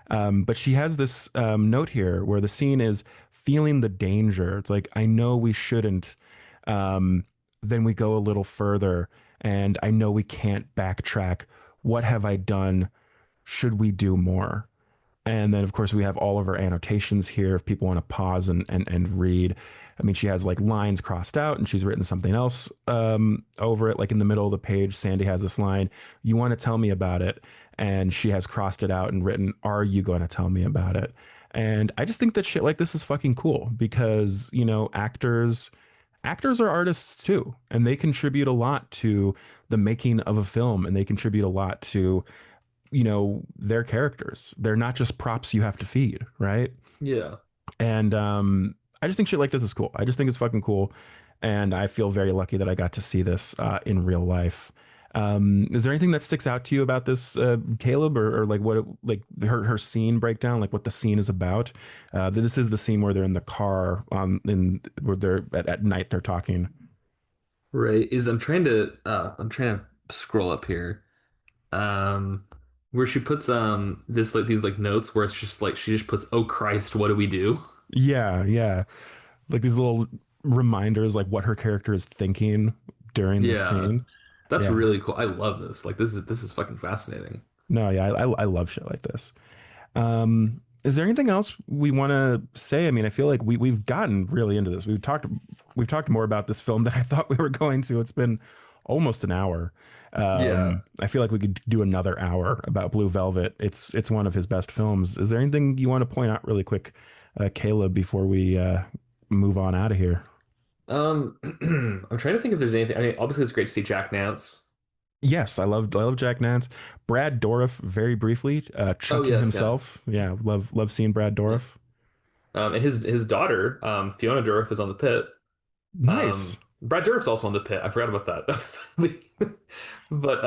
But she has this note here where the scene is feeling the danger. It's like I know we shouldn't. Um, then we go a little further, and I know we can't backtrack. What have I done? Should we do more? And then, of course, we have all of her annotations here if people want to pause and read. I mean, she has like lines crossed out and she's written something else over it. Like in the middle of the page, Sandy has this line, "You want to tell me about it?" And she has crossed it out and written, "Are you going to tell me about it?" And I just think that shit like this is fucking cool because, actors are artists too, and they contribute a lot to the making of a film and they contribute a lot to their characters. They're not just props you have to feed, right? Yeah. And I just think shit like this is cool. I just think it's fucking cool, and I feel very lucky that I got to see this in real life. Is there anything that sticks out to you about this, Caleb, or like what like her scene breakdown, like what the scene is about? This is the scene where they're in the car, in where they're at night. They're talking. Right. Is I'm trying to scroll up here. Um where she puts this like these like notes where it's just like she just puts, "Oh Christ, what do we do?" Yeah, yeah, like these little reminders, like what her character is thinking during the Yeah. scene. That's Yeah. really cool. I love this. Like this is fucking fascinating. No, yeah, I love shit like this. Is there anything else we want to say? I mean, I feel like we've gotten really into this. We've talked more about this film than I thought we were going to. It's been almost an hour. Yeah. I feel like we could do another hour about Blue Velvet. It's one of his best films. Is there anything you want to point out really quick, Caleb, before we move on out of here? I'm trying to think if there's anything. I mean, obviously it's great to see Jack Nance. Yes, I love Jack Nance. Brad Dourif, very briefly, Oh Chucky yes, yeah. himself. Yeah, love seeing Brad Yeah. Dourif. And his daughter, Fiona Dourif, is on the pit. Nice. Brad Dourif's also on the pit. I forgot about that. But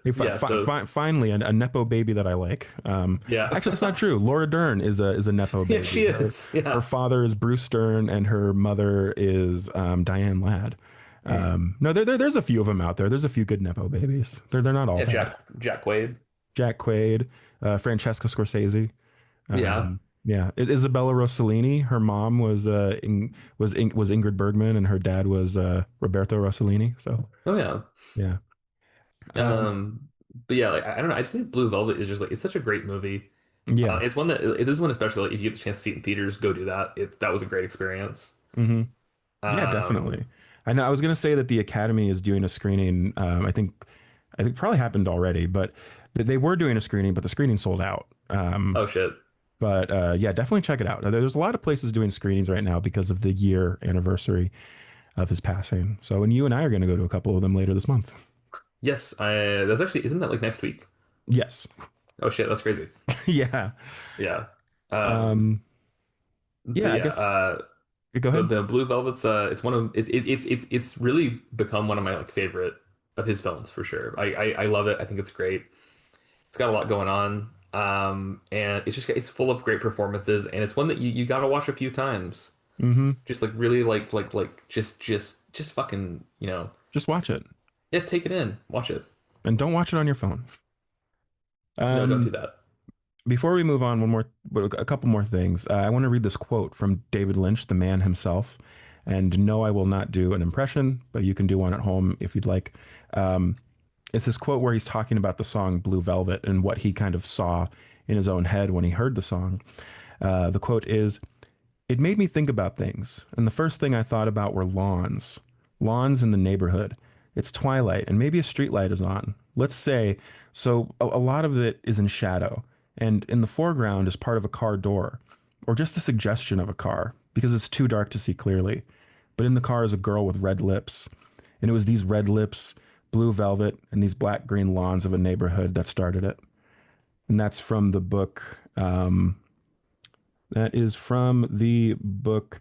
Hey, yeah, so finally, a nepo baby that I like. yeah. Actually, that's not true. Laura Dern is a nepo Yeah, she baby. Her is. her Yeah. father is Bruce Dern, and her mother is Diane Ladd. Hmm. No, there's a few of them out there. There's a few good nepo babies. They're not all Yeah, bad. Jack Quaid. Jack Quaid, Francesca Scorsese. Yeah. Yeah, Isabella Rossellini. Her mom was Ingrid Bergman, and her dad was Roberto Rossellini. So Oh yeah. yeah. Um, Um, but yeah, like I don't know. I just think Blue Velvet is just like it's such a great movie. yeah. It's one that it is one especially like if you get the chance to see it in theaters, go do that. That was a great experience. hmm Yeah, Um, definitely. I know I was gonna say that the Academy is doing a screening. I think probably happened already, but they were doing a screening, but the screening sold out. oh shit. But yeah, definitely check it out. There's a lot of places doing screenings right now because of the year anniversary of his passing. So, and you and I are gonna go to a couple of them later this month. Yes, I that's actually isn't that like next week? Yes. Oh shit, that's crazy. Yeah. Yeah. Um, Um, but yeah, I yeah, guess go but ahead. the Blue Velvet's it's one of it's really become one of my like favorite of his films for sure. I love it. I think it's great. It's got a lot going on. And it's full of great performances, and it's one that you gotta watch a few times. hmm Just like really just fucking, Just watch it yeah, take it in, watch it. and don't watch it on your phone. No, don't do Um, that. Before we move on, a couple more things. I want to read this quote from David Lynch, the man himself. And no, I will not do an impression, but you can do one at home if you'd like. Um, it's this quote where he's talking about the song Blue Velvet and what he kind of saw in his own head when he heard the song. The quote is, "It made me think about things, and the first thing I thought about were lawns. Lawns in the neighborhood. It's twilight, and maybe a street light is on. Let's say, so a lot of it is in shadow, and in the foreground is part of a car door, or just a suggestion of a car, because it's too dark to see clearly. But in the car is a girl with red lips, and it was these red lips, blue velvet, and these black-green lawns of a neighborhood that started it." And that's from the book. That is from the book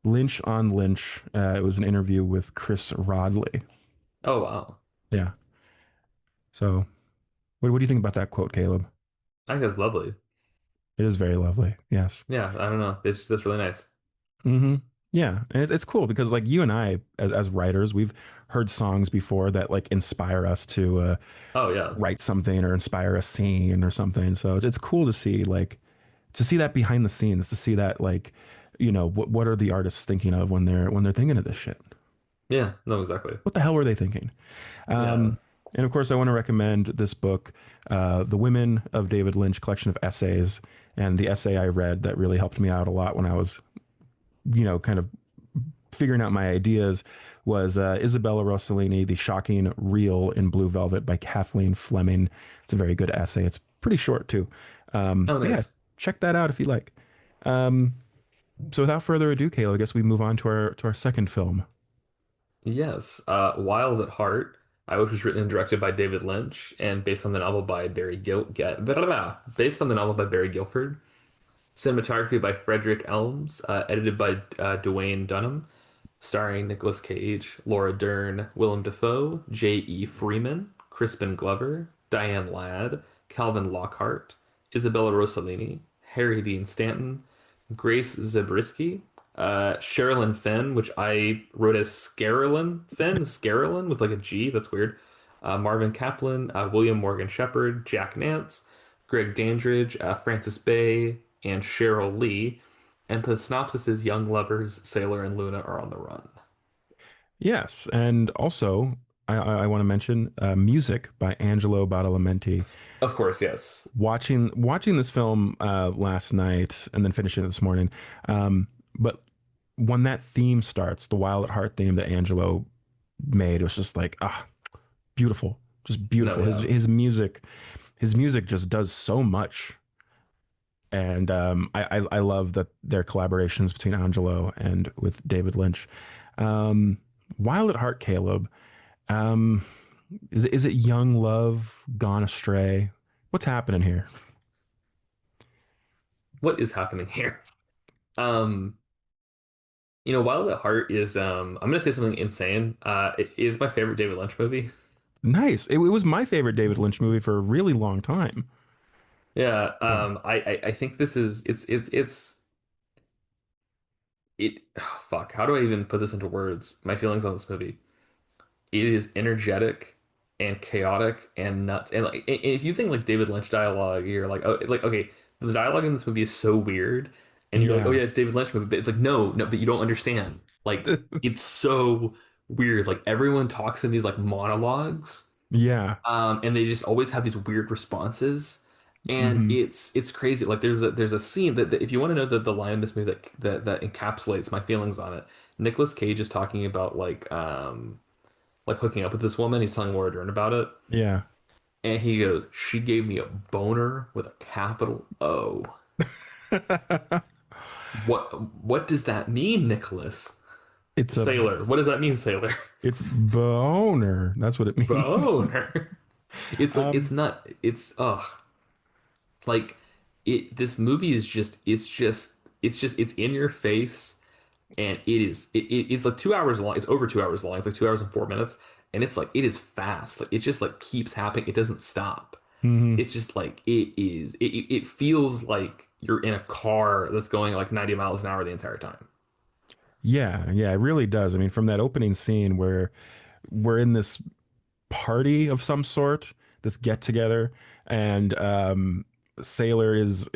Lynch on Lynch. It was an interview with Chris Rodley. Oh wow. Yeah. So, what do you think about that quote, Caleb? I think that's lovely. It is very lovely. Yes. Yeah, I don't know. That's really nice. hmm Yeah, and it's cool because like you and I, as writers, we've heard songs before that like inspire us to Oh yeah. write something or inspire a scene or something. So it's cool to see that behind the scenes, to see that like, what are the artists thinking of when they're thinking of this shit? Yeah, no, exactly. What the hell were they thinking? Yeah. Um, and of course, I want to recommend this book, The Women of David Lynch collection of essays. and the essay I read that really helped me out a lot when I was, kind of figuring out my ideas was Isabella Rossellini, The Shocking Reel in Blue Velvet by Kathleen Fleming. It's a very good essay. It's pretty short too. Oh, But yeah, nice. check that out if you like. Um, so without further ado, Caleb, I guess we move on to our second film. Yes. Wild at Heart, which was written and directed by David Lynch and based on the novel by based on the novel by Barry Guilford. Cinematography by Frederick Elms, edited by Dwayne Dunham, starring Nicolas Cage, Laura Dern, Willem Dafoe, J.E. Freeman, Crispin Glover, Diane Ladd, Calvin Lockhart, Isabella Rossellini, Harry Dean Stanton, Grace Zabriskie, Sherilyn Fenn, which I wrote as Scarolyn with like a G, that's weird. Marvin Kaplan, William Morgan Shepard, Jack Nance, Greg Dandridge, Francis Bay, and Cheryl Lee. And the synopsis is young lovers, Sailor and Luna are on the run. Yes, and also I want to mention music by Angelo Badalamenti. Of course, yes. Watching this film last night and then finishing it this morning, but when that theme starts, the Wild at Heart theme that Angelo made, it was just like beautiful, just No, beautiful. His yeah. his music his music just does so much, and I love that their collaborations between Angelo and with David Lynch. Um, Wild at Heart, Caleb. Um, is it young love gone astray? What's happening here? What is happening here? Um, Wild at Heart is I'm gonna say something insane. It is my favorite David Lynch movie. Nice. It was my favorite David Lynch movie for a really long time. Yeah, Yeah. I think this is oh, fuck, how do I even put this into words? My feelings on this movie. It is energetic and chaotic and nuts. And like and if you think like David Lynch dialogue, you're like, oh, like okay, the dialogue in this movie is so weird, and you're like, oh Yeah. yeah, it's David Lynch movie, but it's like no, no, but you don't understand. Like it's so weird. Like everyone talks in these like monologues, Yeah. and they just always have these weird responses. And Hmm. it's crazy. Like there's a scene that if you want to know the line in this movie that encapsulates my feelings on it, Nicolas Cage is talking about like hooking up with this woman. He's telling Laura Dern about it. Yeah. And he goes, she gave me a boner with a capital O. What does that mean, Nicholas? It's a Sailor. What does that mean, sailor? it's boner. That's what it means. Boner. It's like it's Um, not it's like this movie is it's in your face and it's like 2 hours long. It's over 2 hours long. It's like 2 hours and 4 minutes. And it's like it is fast. Like it just like keeps happening. It doesn't stop. mhm. It's just like it feels like you're in a car that's going like 90 miles an hour the entire time. Yeah, yeah, it really does. I mean, from that opening scene where we're in this party of some sort, this get together, and Sailor is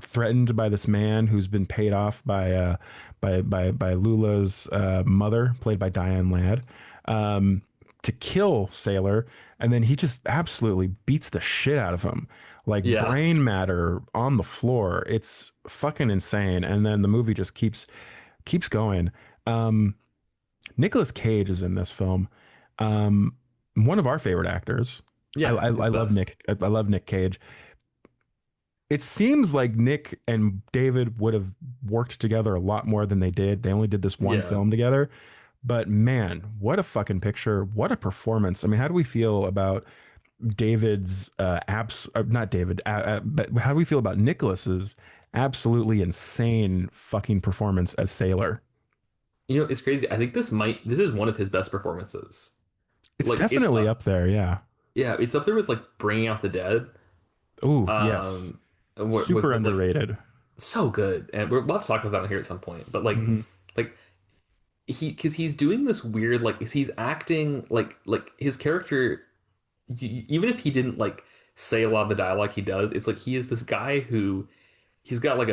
threatened by this man who's been paid off by Lula's mother, played by Diane Ladd, um, to kill Sailor, and then he just absolutely beats the shit out of him, like Yeah. brain matter on the floor. It's fucking insane, and then the movie just keeps going. Um, Nicolas Cage is in this film. Um, one of our favorite actors. Yeah, he's I the love best. Nick. I love Nick Cage. It seems like Nick and David would have worked together a lot more than they did. They only did this one Yeah. film together. But man, what a fucking picture. What a performance. I mean, how do we feel about David's not David, but how do we feel about Nicholas's absolutely insane fucking performance as Sailor? It's crazy. I think this is one of his best performances. It's Like it's definitely up there. Yeah. yeah, it's up there with like Bringing Out the Dead. Oh, yes. Um Super with like underrated. so good. And we'll have to talk about that on here at some point. But Hmm. like because he's doing this weird like he's acting like his character even if he didn't like say a lot of the dialogue he does, it's like he is this guy who he's got like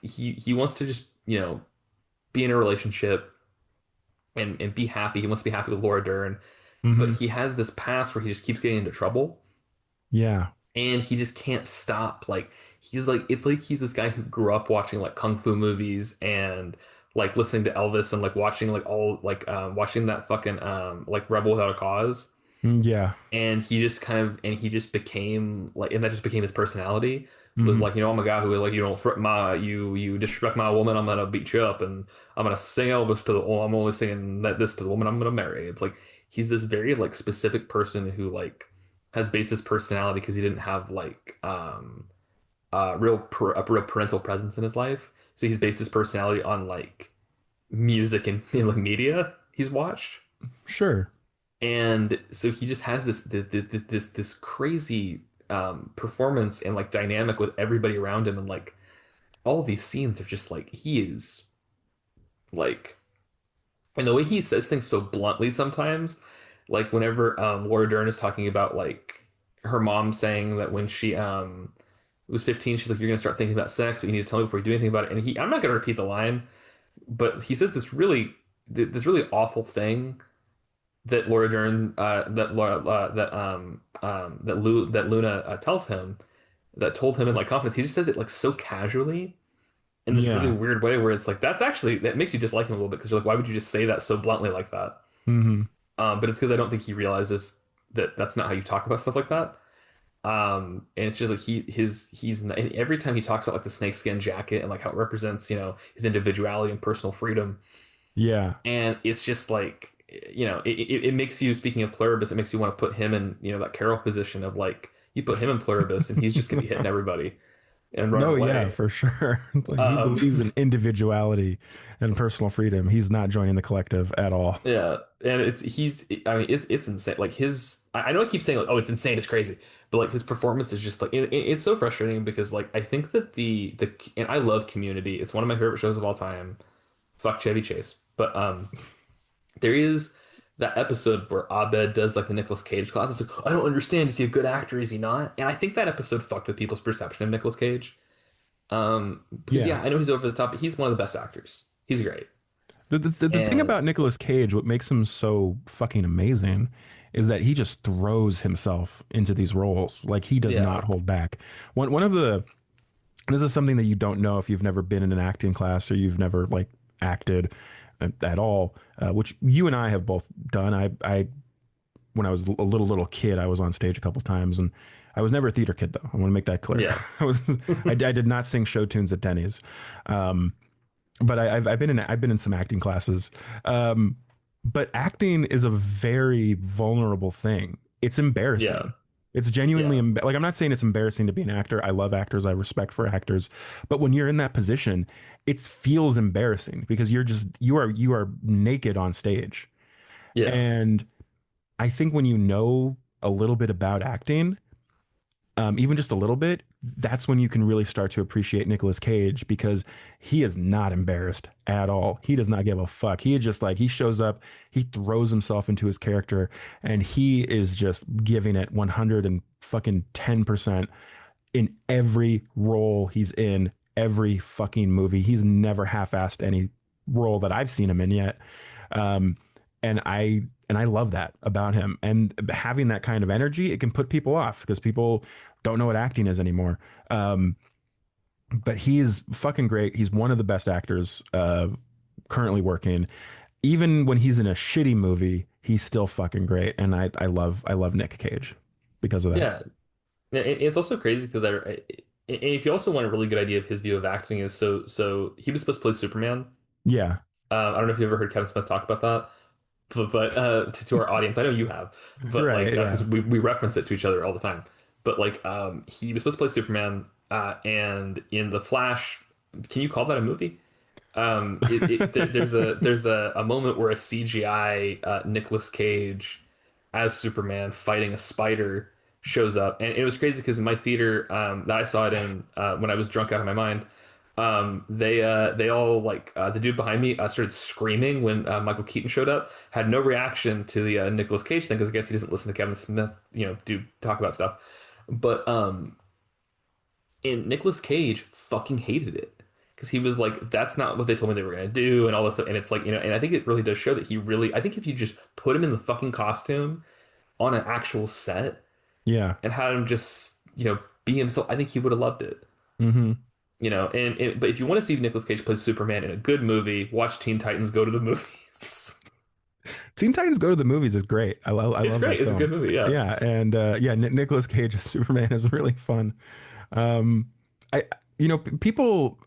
he wants to just, be in a relationship and be happy. He wants to be happy with Laura Dern, but Hmm. he has this past where he just keeps getting into trouble Yeah. and he just can't stop. Like he's like it's like he's this guy who grew up watching like kung fu movies and like listening to Elvis and like watching like all like watching that fucking like Rebel Without a Cause, Yeah. and he just kind of and he just became like and that just became his personality. Was Hmm. like, I'm a guy who like, you don't threaten my you disrespect my woman, I'm gonna beat you up, and I'm gonna sing Elvis to the oh, I'm only singing that this to the woman I'm gonna marry. It's like he's this very like specific person who like has basis personality because he didn't have like a real parental presence in his life. So he's based his personality on like music and like media he's watched. Sure. And so he just has this crazy performance and like dynamic with everybody around him, and like all of these scenes are just like he is like, and the way he says things so bluntly sometimes, like whenever Laura Dern is talking about like her mom saying that when she was 15, she's like, you're gonna start thinking about sex, but you need to tell me before you do anything about it. And I'm not gonna repeat the line, but he says this really awful thing that Laura Dern that Laura that Luna tells him, that told him in like confidence. He just says it like so casually in this really Yeah. weird way where it's like that's actually that makes you dislike him a little bit because you're like, why would you just say that so bluntly like that? Hmm. But it's because I don't think he realizes that that's not how you talk about stuff like that. And it's just like and every time he talks about like the snakeskin jacket and like how it represents, his individuality and personal freedom, Yeah. and it's just like, it makes you, speaking of pluribus, it makes you want to put him in, that Carol position of like, you put him in pluribus and he's just gonna be hitting everybody and running No, yeah, away. for sure. It's like he Um, believes in individuality and personal freedom. He's not joining the collective at all. yeah, and I mean, it's insane. Like I know I keep saying like, oh, it's insane, it's crazy, but like his performance is just like, it's so frustrating because like I think that and I love Community. It's one of my favorite shows of all time. Fuck Chevy Chase, but there is that episode where Abed does like the Nicolas Cage class. It's like, I don't understand. Is he a good actor? Is he not? And I think that episode fucked with people's perception of Nicolas Cage. Because Yeah. yeah, I know he's over the top, but he's one of the best actors. He's great. The thing And about Nicolas Cage, what makes him so fucking amazing, is that he just throws himself into these roles. Like he does not yeah, hold back. One of the this is something that you don't know if you've never been in an acting class or you've never like acted at all, which you and I have both done. I when I was a little kid, I was on stage a couple times, and I was never a theater kid though. I want to make that clear. yeah, I did not sing show tunes at Denny's. Um, but I've been in some acting classes. Um, but acting is a very vulnerable thing. It's yeah, embarrassing. It's genuinely yeah, like I'm not saying it's embarrassing to be an actor. I love actors. I respect for actors. But when you're in that position, it feels embarrassing because you are naked on stage. yeah, And I think when you know a little bit about acting, even just a little bit, that's when you can really start to appreciate Nicolas Cage because he is not embarrassed at all. He does not give a fuck. He is just like he shows up, he throws himself into his character, and he is just giving it 100 and fucking 10% in every role he's in, every fucking movie. He's never half-assed any role that I've seen him in yet. Um, and I love that about him. And having that kind of energy, it can put people off because people don't know what acting is anymore. But he is fucking great. He's one of the best actors currently working. Even when he's in a shitty movie, he's still fucking great. And I love Nick Cage because of that. yeah. It's also crazy because and if you also want a really good idea of his view of acting is so he was supposed to play Superman. Yeah. I don't know if you ever heard Kevin Smith talk about that, but to our audience, I know you have, but like Right. because Yeah. we reference it to each other all the time. But like he was supposed to play Superman, and in the Flash, can you call that a movie? There's a moment where a CGI Nicolas Cage as Superman fighting a spider shows up, and it was crazy because in my theater that I saw it in when I was drunk out of my mind, they all like the dude behind me started screaming when Michael Keaton showed up. Had no reaction to the Nicolas Cage thing because I guess he doesn't listen to Kevin Smith, do talk about stuff. But and Nicolas Cage fucking hated it because he was like, "That's not what they told me they were gonna do," and all this stuff. And it's like, and I think it really does show that he really. I think if you just put him in the fucking costume on an actual set Yeah. and had him just, be himself, I think he would have loved it. Hmm. But if you want to see Nicolas Cage play Superman in a good movie, watch Teen Titans Go to the Movies. Teen Titans Go to the Movies is great. I It's love that great. It's a good film. movie. Yeah. Yeah, and yeah, Nicolas Cage as Superman is really fun. Um, I people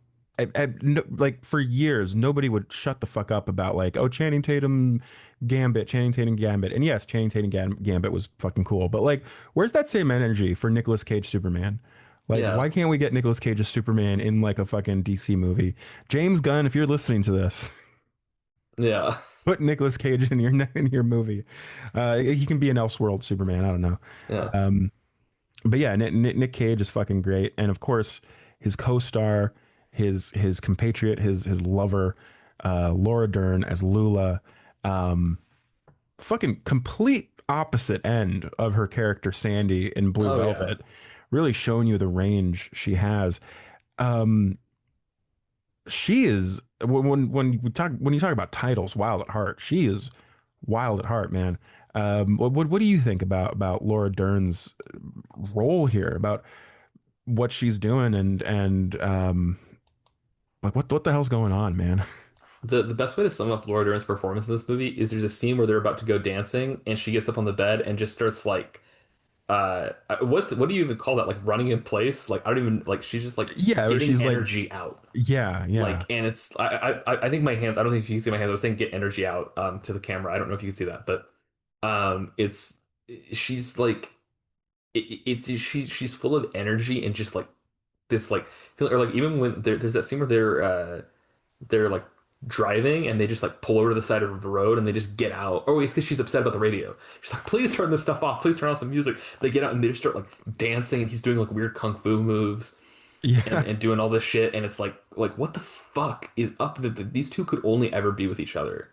like for years nobody would shut the fuck up about like, oh, Channing Tatum Gambit, and yes, Gambit was fucking cool, but like, where's that same energy for Nicolas Cage Superman? Like, Yeah. why can't we get Nicolas Cage as Superman in like a fucking DC movie? James Gunn, if you're listening to this, Yeah. put Nicolas Cage in your movie. He can be an Elseworld Superman. I don't know. Yeah. Um, but yeah, Nick Cage is fucking great, and of course his co-star, his compatriot, his lover, Laura Dern as Lula. Um, Fucking complete opposite end of her character Sandy in Blue Oh yeah. Velvet, really showing you the range she has. Um, she is when you talk about titles, wild at heart. She is wild at heart, man. What do you think about Laura Dern's role here? About what she's doing and like what the hell's going on, man? The best way to sum up Laura Dern's performance in this movie is there's a scene where they're about to go dancing and she gets up on the bed and just starts like what do you even call that? Like running in place? Like I don't even like she's just like Yeah, or getting she's like, energy out. yeah, Like and it's I think my hands I don't think if you can see my hands. I was saying get energy out to the camera. I don't know if you can see that, but it's she's like it's she's full of energy and just like this like feel or like even when there's that scene where they're like driving and they just like pull over to the side of the road and they just get out. Oh, it's because she's upset about the radio. She's like, please turn this stuff off. Please turn on some music. They get out and they just start like dancing and he's doing like weird kung fu moves yeah, and doing all this shit. And it's like what the fuck is up that these two could only ever be with each other?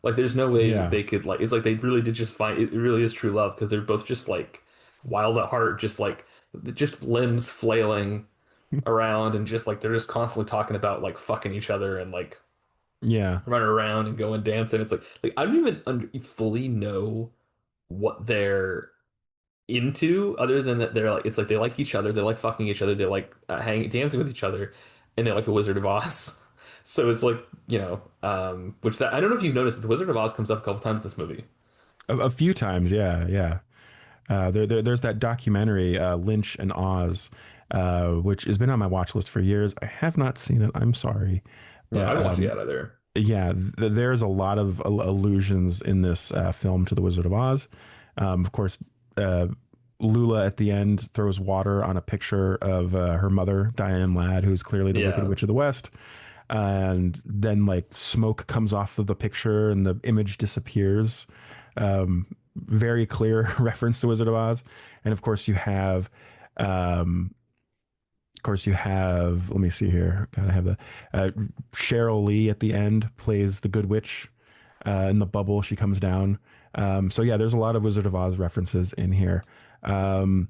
Like there's no way that yeah, they could like it's like they really did just find it really is true love because they're both just like wild at heart, just like just limbs flailing around and just like they're just constantly talking about like fucking each other and like yeah, running around and going dancing. It's like I don't even fully know what they're into other than that they're like it's like they like each other, they like fucking each other, they like hanging dancing with each other, and they like the Wizard of Oz. So it's like which that I don't know if you've noticed that the Wizard of Oz comes up a couple times in this movie. a few times, yeah, yeah. There's that documentary, Lynch and Oz, which has been on my watch list for years. I have not seen it. I'm sorry, Yeah, I but haven't watched it yet either. yeah, there's a lot of allusions in this film to the Wizard of Oz. Of course, uh, Lula at the end throws water on a picture of her mother, Diane Ladd, who's clearly the Wicked Yeah, Witch of the West. And then like smoke comes off of the picture and the image disappears. Very clear reference to Wizard of Oz. And um, of course you have, let me see here. Gotta have the uh, Cheryl Lee at the end plays the Good Witch. In the bubble, she comes down. So yeah, there's a lot of Wizard of Oz references in here. Um,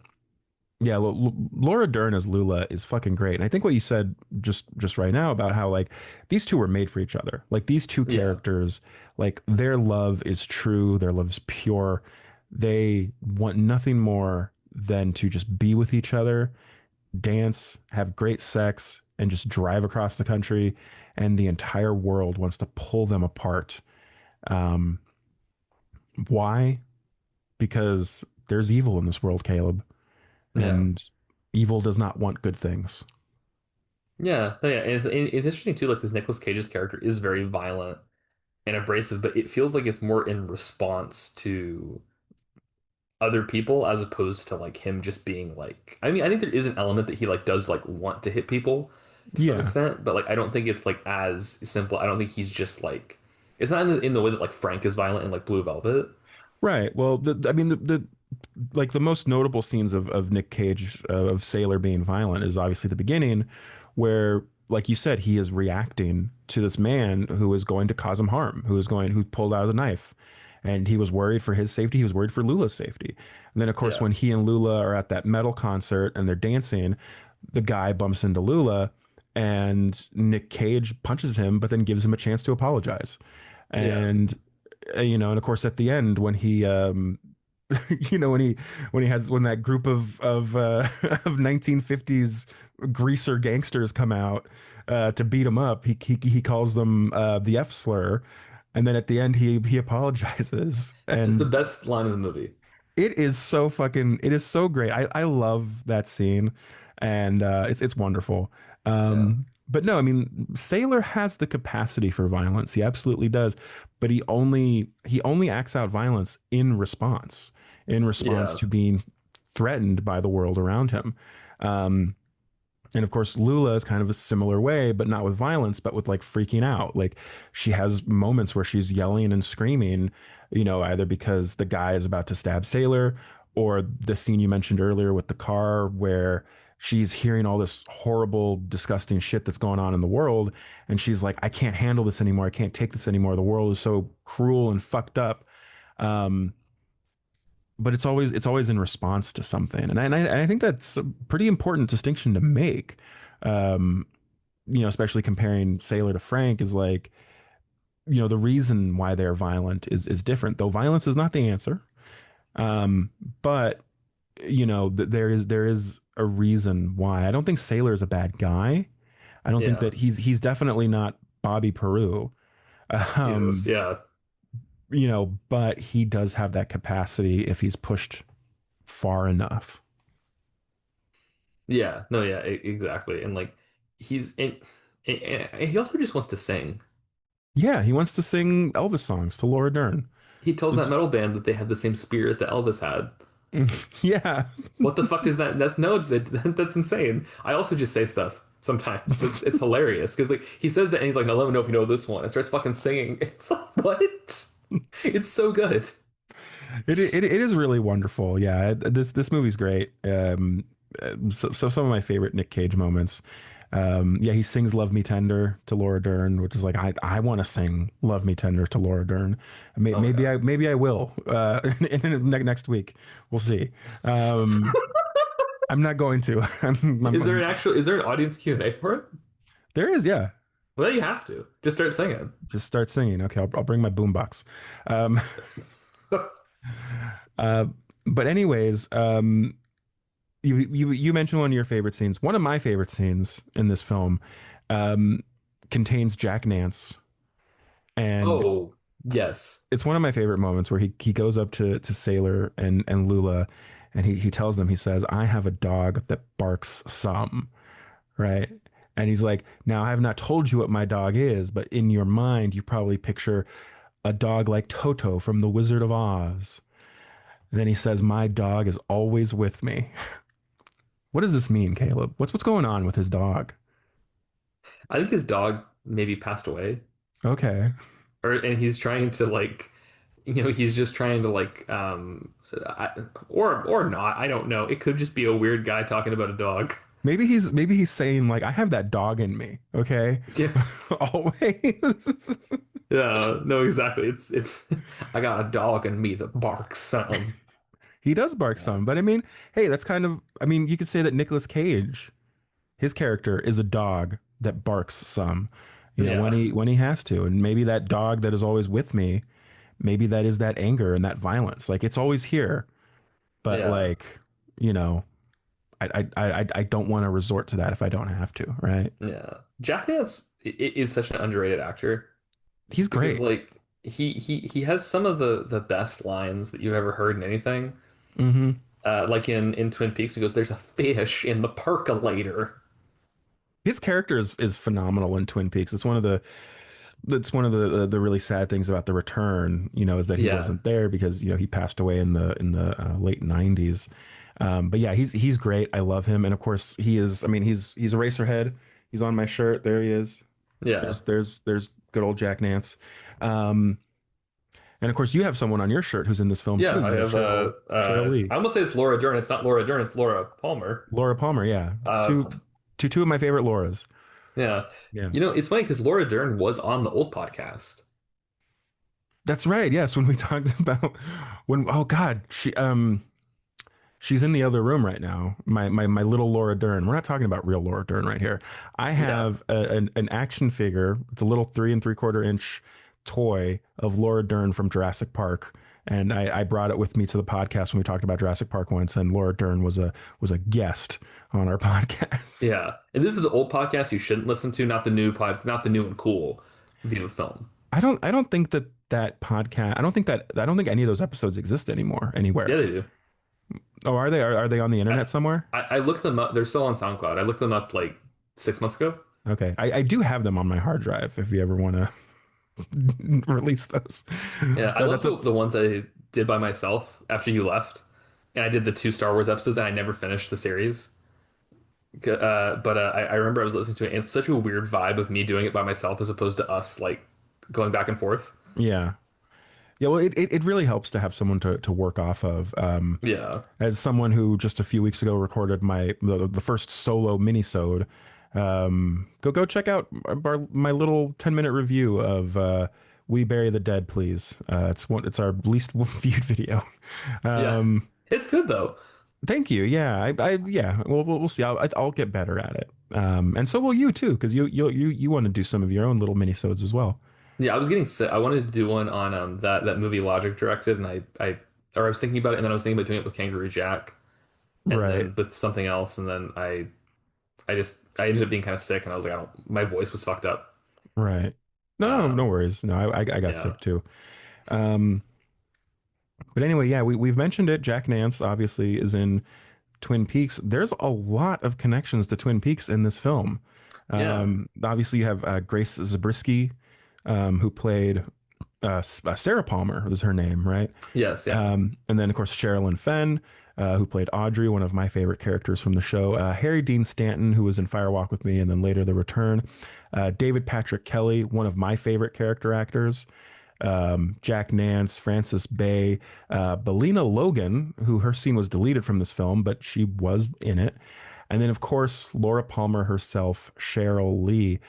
yeah, Laura Dern as Lula is fucking great. And I think what you said just right now about how like these two were made for each other. Like these two yeah, characters, like their love is true, their love is pure. They want nothing more than to just be with each other, dance, have great sex, and just drive across the country. And the entire world wants to pull them apart. Um, why? Because there's evil in this world, Caleb, yeah, and evil does not want good things. yeah. And it's interesting too, like because Nicolas Cage's character is very violent and abrasive, but it feels like it's more in response to other people as opposed to like him just being like I mean I think there is an element that he like does like want to hit people to some Yeah, extent but like I don't think it's like as simple. I don't think he's just like it's not in the way that like Frank is violent in like Blue Velvet. right. Well, I mean, the like the most notable scenes of Nick Cage of Sailor being violent is obviously the beginning, where, like you said, he is reacting to this man who is going to cause him harm, who pulled out the knife, and he was worried for his safety. He was worried for Lula's safety. And then, of course, Yeah, when he and Lula are at that metal concert and they're dancing, the guy bumps into Lula, and Nick Cage punches him, but then gives him a chance to apologize. yeah, And and of course, at the end when he when that group of of 1950s greaser gangsters come out to beat him up, he calls them the F slur, and then at the end he apologizes, It's the and best line of the movie. it is so great. I love that scene, and it's wonderful. Yeah. But no, I mean, Sailor has the capacity for violence. He absolutely does. But he only acts out violence in response Yeah. to being threatened by the world around him. Um, and of course, Lula is kind of a similar way, but not with violence, but with like freaking out. Like she has moments where she's yelling and screaming, either because the guy is about to stab Sailor, or the scene you mentioned earlier with the car where she's hearing all this horrible, disgusting shit that's going on in the world. And she's like, I can't handle this anymore. I can't take this anymore. The world is so cruel and fucked up. Um, but it's always in response to something, and I think that's a pretty important distinction to make. Um, especially comparing Sailor to Frank is like, the reason why they're violent is different. Though violence is not the answer. Um, but there is a reason why. I don't think Sailor is a bad guy. I don't think Yeah. that he's definitely not Bobby Peru. Jesus. Um, Yeah. but he does have that capacity if he's pushed far enough. Yeah. No, yeah, exactly. And like he's and he also just wants to sing. Yeah, he wants to sing Elvis songs to Laura Dern. He tells that Which, metal band that they have the same spirit that Elvis had. yeah, What the fuck is that? That's no, that's insane. I also just say stuff sometimes. It's hilarious because like he says that and he's like, "Now let me know if you know this one." And starts fucking singing. It's like what? It's so good. it is really wonderful. Yeah, this movie's great. So some of my favorite Nick Cage moments. Yeah, he sings "Love Me Tender" to Laura Dern, which is like I want to sing "Love Me Tender" to Laura Dern. Oh my God. Maybe I will next week. We'll see. Um, I'm not going to. Is there an audience Q&A for it? There is, yeah. Well, you have to. Just start singing. Just start singing. Okay, I'll bring my boombox. Um, uh, but anyways, you mentioned one of your favorite scenes. One of my favorite scenes in this film um, contains Jack Nance, and Oh, yes. it's one of my favorite moments where he goes up to Sailor and Lula, and he tells them, he says, "I have a dog that barks some," right? And he's like, "Now I have not told you what my dog is, but in your mind you probably picture a dog like Toto from The Wizard of Oz." And then he says, "My dog is always with me." What does this mean, Caleb? What's going on with his dog? I think his dog maybe passed away, Okay. and he's trying to like, he's just trying to like, or not. I don't know. It could just be a weird guy talking about a dog. Maybe he's saying like I have that dog in me, okay? Yeah, Always. yeah, no, exactly. It's. I got a dog in me that barks. He does bark Yeah, some, but I mean, hey, that's kind of I mean, you could say that Nicolas Cage, his character is a dog that barks some, when yeah, he has to. And maybe that dog that is always with me, maybe that is that anger and that violence. Like it's always here, but yeah, like, you know, I don't want to resort to that if I don't have to, right? yeah. Jack Nance is such an underrated actor He's because great. like he has some of the best lines that you've ever heard in anything. Hmm. Like in Twin Peaks, he goes, "There's a fish in the percolator." His character is phenomenal in Twin Peaks. It's one of the really sad things about The Return, is that he Yeah, wasn't there because he passed away in the late '90s. But yeah, he's great. I love him, and of course he is. I mean, he's a Racerhead. He's on my shirt. There he is. yeah, There's good old Jack Nance. Um, and of course you have someone on your shirt who's in this film yeah. too. I You have have Cheryl Lee, I almost say it's Laura Dern. It's not Laura Dern. It's Laura Palmer. Laura Palmer. Yeah, Uh, two of my favorite Lauras. yeah. Yeah. It's funny because Laura Dern was on the old podcast. That's right. Yes, when we talked about when oh God, she's in the other room right now. My little Laura Dern. We're not talking about real Laura Dern right here. I Yeah, have an action figure. It's a little 3 3/4 inch toy of Laura Dern from Jurassic Park, And I brought it with me to the podcast when we talked about Jurassic Park once, and Laura Dern was a guest on our podcast. Yeah. And this is the old podcast you shouldn't listen to, not the new and cool view of film. I don't think that podcast. I don't think any of those episodes exist anymore Yeah, anywhere. they do. Oh, are they? Are they on the I, internet somewhere? I looked them up. They're still on SoundCloud. I looked them up like 6 months ago. Okay, I do have them on my hard drive if you ever want to release those. Yeah, I love the ones I did by myself after you left. And I did the two Star Wars episodes and I never finished the series. But I remember I was listening to it and it's such a weird vibe of me doing it by myself as opposed to us like going back and forth. Yeah. Yeah, well, it really helps to have someone to work off of. Yeah. As someone who just a few weeks ago recorded the first solo minisode, go check out my little 10-minute review of We Bury the Dead, please. It's our least viewed video. Yeah. Um, It's good though. Thank you. Yeah, yeah. We'll see. I'll get better at it. And so will you too, because you want to do some of your own little minisodes as well. Yeah, I was getting sick. I wanted to do one on that movie Logic directed and I was thinking about it and then I was thinking about doing it with Kangaroo Jack and Right. then with something else and then I ended up being kind of sick and I was like I don't my voice was fucked up. Right. No Um worries. No, I got yeah. sick too. Um, but anyway, yeah, we've mentioned it. Jack Nance obviously is in Twin Peaks. There's a lot of connections to Twin Peaks in this film. Yeah. Obviously, you have Grace Zabriskie, who played Sarah Palmer was her name, right? Yes, yeah. And then, of course, Sherilyn Fenn, who played Audrey, one of my favorite characters from the show. Harry Dean Stanton, who was in Fire Walk with Me, and then later The Return. David Patrick Kelly, one of my favorite character actors. Jack Nance, Frances Bay, Belina Logan, who her scene was deleted from this film, but she was in it. And then, of course, Laura Palmer herself, Cheryl Lee.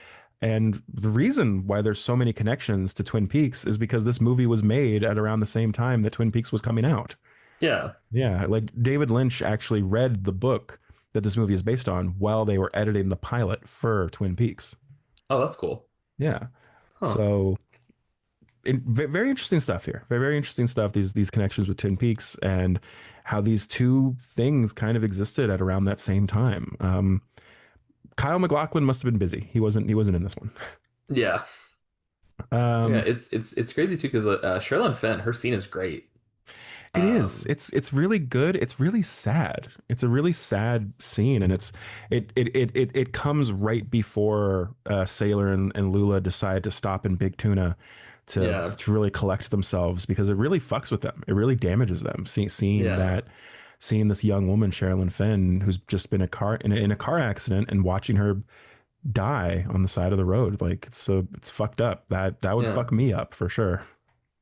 And the reason why there's so many connections to Twin Peaks is because this movie was made at around the same time that Twin Peaks was coming out. Yeah. Yeah, like David Lynch actually read the book that this movie is based on while they were editing the pilot for Twin Peaks. Oh, that's cool. Yeah. Huh. So very interesting stuff here. Very interesting stuff. These connections with Twin Peaks and how these two things kind of existed at around that same time. Kyle MacLachlan must have been busy. He wasn't in this one. Yeah. Yeah, Um, it's crazy too because Sherilyn Fenn, her scene is great. it is. Um, It's really good. It's really sad. It's a really sad scene, and it comes right before Sailor and Lula decide to stop in Big Tuna yeah, to really collect themselves because it really fucks with them. It really damages them. yeah, Seeing this young woman, Sherilyn Fenn, who's just been in a car accident and watching her die on the side of the road, like it's fucked up. That would yeah, fuck me up for sure.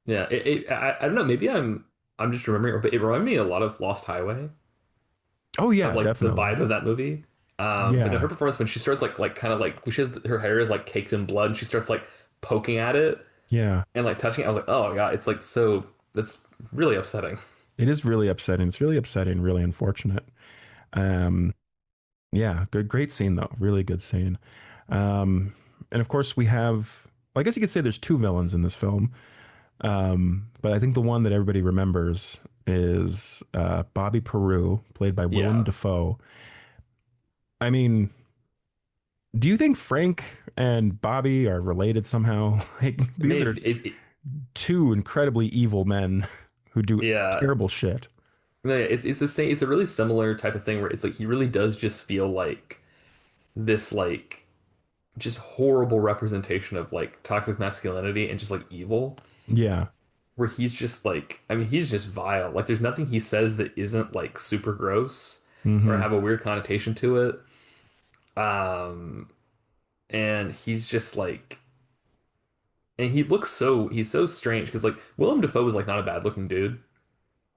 yeah. I don't know. Maybe I'm just remembering, but it reminded me a lot of Lost Highway Oh of yeah, like the definitely. vibe of that movie. But no, her Yeah, performance when she starts like kind of like when she has her hair is like caked in blood and she starts like poking at it yeah. and like touching it. I was like, oh my God, it's like so that's really upsetting. It is really upsetting. It's really upsetting, really unfortunate. Um, yeah, great scene though. Really good scene. Um, and of course we have, well, I guess you could say there's two villains in this film. But I think the one that everybody remembers is Bobby Peru, played by Willem Yeah, Dafoe. I mean, do you think Frank and Bobby are related somehow? Like these are maybe two incredibly evil men who do yeah. terrible shit. Yeah, it's the same. It's a really similar type of thing where it's like he really does just feel like this like just horrible representation of like toxic masculinity and just like evil, Yeah. where he's just like I mean he's just vile. Like there's nothing he says that isn't like super gross or Hmm. have a weird connotation to it. Um, and he's just like and he's so strange because like Willem Dafoe was like not a bad looking dude,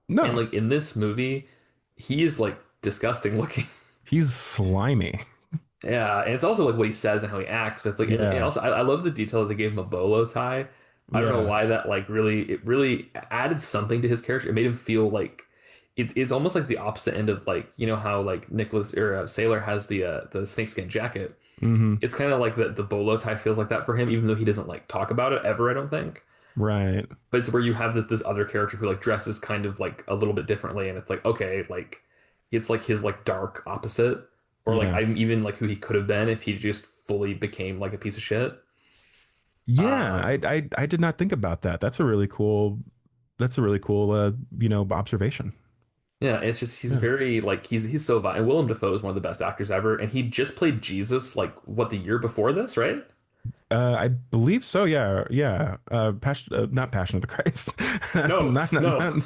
and No, like in this movie he is like disgusting looking. he's slimy. Yeah, and it's also like what he says and how he acts, but it's like, and Yeah. also I love the detail that they gave him a bolo tie. I don't know Yeah. why that like really it really added something to his character. It made him feel like it's almost like the opposite end of like you know how like Nicholas or Sailor has the snakeskin jacket. Hmm. It's kind of like the bolo tie feels like that for him, even though he doesn't like talk about it ever. I don't think. Right. But it's where you have this other character who like dresses kind of like a little bit differently, and it's like okay, like it's like his like dark opposite, or like Yeah. I'm even like who he could have been if he just fully became like a piece of shit. Yeah, Um, I did not think about that. That's a really cool observation. yeah, it's just he's Yeah. very like he's so vi and Willem Dafoe is one of the best actors ever, and he just played Jesus like what the year before this, right? I believe so. Yeah, yeah. Not Passion of the Christ. No, no.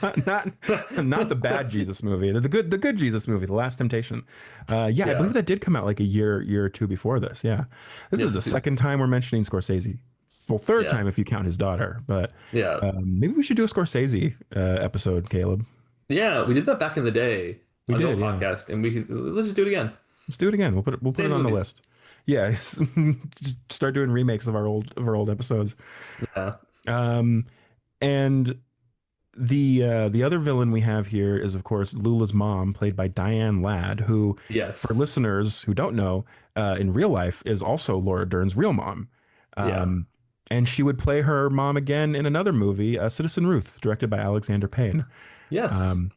Not the bad Jesus movie. The good Jesus movie, The Last Temptation. Yeah, I believe Yeah. that did come out like a year or two before this. Yeah, this is Yes, the it's second time we're mentioning Scorsese. Well, third yeah. time if you count his daughter. But Yeah. maybe we should do a Scorsese episode, Caleb. Yeah, we did that back in the day We on the old did, yeah. podcast, and we could let's just do it again. Let's do it again. We'll put it Same on the movies. list. Yeah, just start doing remakes of our old episodes. Yeah. Um, and the other villain we have here is of course Lula's mom, played by Diane Ladd, who, for Yes. listeners who don't know, in real life is also Laura Dern's real mom. Yeah. Um, and she would play her mom again in another movie, Citizen Ruth, directed by Alexander Payne, Yes. um,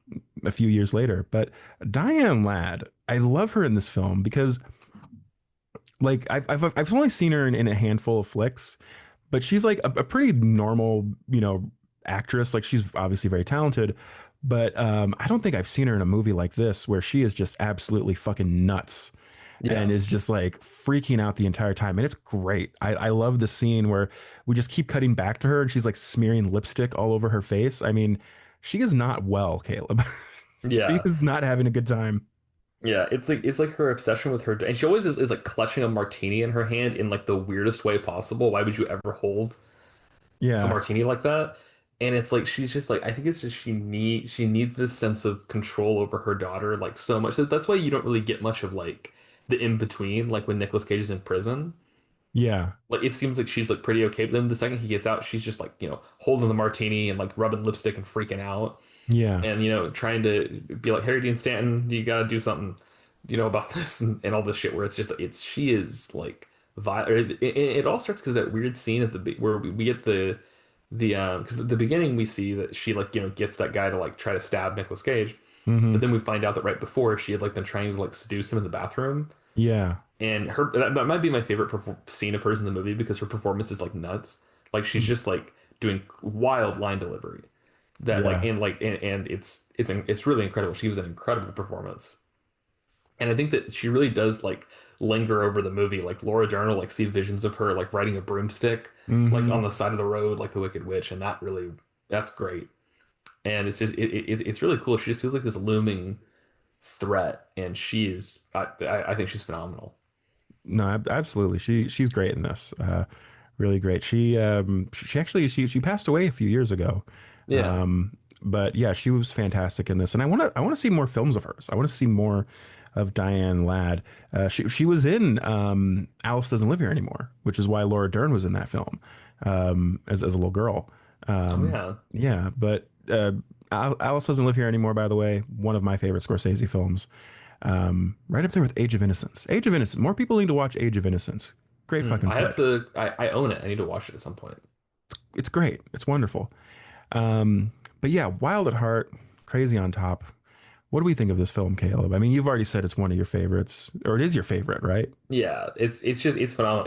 a few years later. But Diane Ladd, I love her in this film because like I've only seen her in a handful of flicks, but she's like a pretty normal, actress. Like she's obviously very talented, but I don't think I've seen her in a movie like this where she is just absolutely fucking nuts and Yeah. is just like freaking out the entire time. And it's great. I love the scene where we just keep cutting back to her and she's like smearing lipstick all over her face. I mean, she is not well, Caleb. She Yeah. is not having a good time. Yeah. It's like her obsession with her and she always is like clutching a martini in her hand in like the weirdest way possible. Why would you ever hold a Yeah. martini like that? And it's like she's just like I think it's just she needs this sense of control over her daughter like so much. So that's why you don't really get much of like the in between, like when Nicolas Cage is in prison. Yeah. Like it seems like she's like pretty okay. But then the second he gets out, she's just like, holding the martini and like rubbing lipstick and freaking out. Yeah. And trying to be like Harry Dean Stanton, you gotta do something, about this and all this shit. Where it's just she is like it all starts because that weird scene at where we get the because at the beginning we see that she like gets that guy to like try to stab Nicolas Cage, but Hmm. then we find out that right before she had like been trying to like seduce him in the bathroom, Yeah. and that might be my favorite scene of hers in the movie because her performance is like nuts. Like she's just like doing wild line delivery that Yeah. and it's really incredible. She was an incredible performance. And I think that she really does like linger over the movie. Like Laura Dern will like see visions of her like riding a broomstick like Hmm. on the side of the road like the Wicked Witch, and that's great. And it's just it's really cool. She just feels like this looming threat, and I think she's phenomenal. No, absolutely. She's great in this. Really great. She actually she passed away a few years ago. Yeah. But yeah, she was fantastic in this, and I want to see more films of hers. I want to see more of Diane Ladd. She was in Alice Doesn't Live Here Anymore, which is why Laura Dern was in that film as a little girl. Oh Um, yeah. yeah, but Alice Doesn't Live Here Anymore, by the way, one of my favorite Scorsese films. Right up there with Age of Innocence. Age of Innocence. More people need to watch Age of Innocence. Great fucking flick. I own it. I need to watch it at some point. It's great. It's wonderful. But yeah, Wild at Heart, Crazy on Top. What do we think of this film, Caleb? I mean, you've already said it's one of your favorites, or it is your favorite, right? Yeah, it's phenomenal.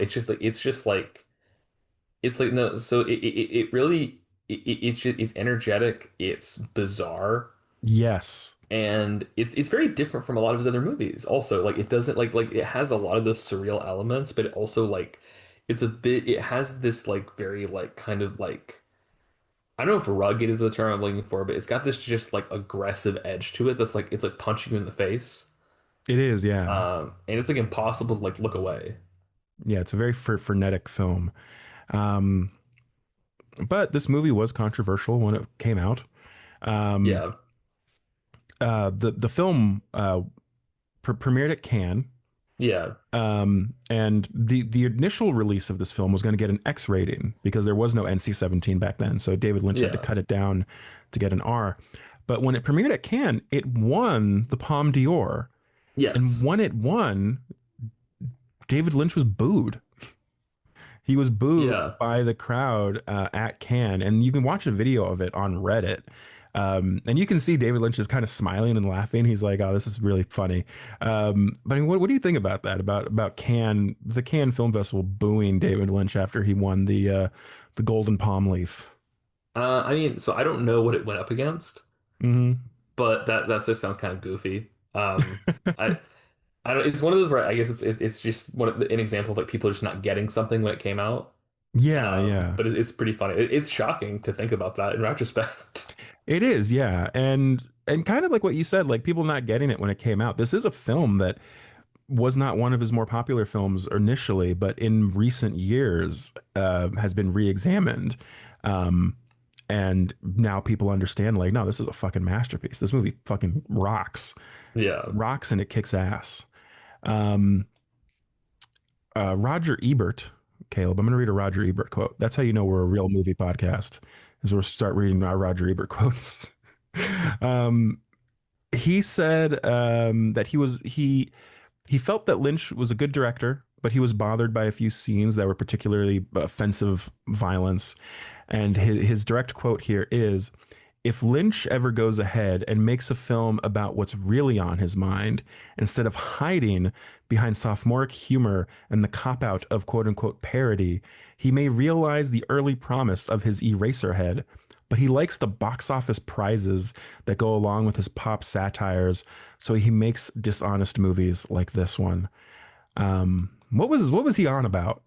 It's like no, so it really it's just, it's energetic, it's bizarre, Yes. and it's very different from a lot of his other movies. Also, like it doesn't like it has a lot of those surreal elements, but it also like it has this like very like kind of like I don't know if rugged is the term I'm looking for, but it's got this just like aggressive edge to it that's like it's like punching you in the face. It is, yeah. And it's like impossible to like look away. Yeah, it's a very frenetic film. Um, but this movie was controversial when it came out. Um, Yeah, the film premiered at Cannes. yeah, And the initial release of this film was going to get an X rating because there was no NC-17 back then. So David Lynch had to yeah. cut it down to get an R. But when it premiered at Cannes, it won the Palme d'Or. And Yes. when it won, David Lynch was booed. He was booed Yeah. by the crowd at Cannes, and you can watch a video of it on Reddit. And you can see David Lynch is kind of smiling and laughing. He's like, "Oh, this is really funny." But I mean, what do you think about that? About Cannes, the Cannes Film Festival booing David Lynch after he won the Golden Palm Leaf? I mean, so I don't know what it went up against, Hmm. but that just sounds kind of goofy. I I don't. It's one of those where I guess it's just an example of like people just not getting something when it came out. Yeah, yeah. But it's pretty funny. It's shocking to think about that in retrospect. It is, yeah. And kind of like what you said, like people not getting it when it came out. This is a film that was not one of his more popular films initially, but in recent years has been re-examined. Um, and now people understand, like, no, this is a fucking masterpiece. This movie fucking rocks, Yeah. rocks, and it kicks ass. Um, Roger Ebert, Caleb, I'm going to read a Roger Ebert quote. That's how you know we're a real movie podcast, is we'll start reading our Roger Ebert quotes. um, he said that he felt that Lynch was a good director, but he was bothered by a few scenes that were particularly offensive violence. And his direct quote here is, if Lynch ever goes ahead and makes a film about what's really on his mind, instead of hiding behind sophomoric humor and the cop out of quote unquote parody, he may realize the early promise of his Eraserhead. But he likes the box office prizes that go along with his pop satires, so he makes dishonest movies like this one. What was he on about?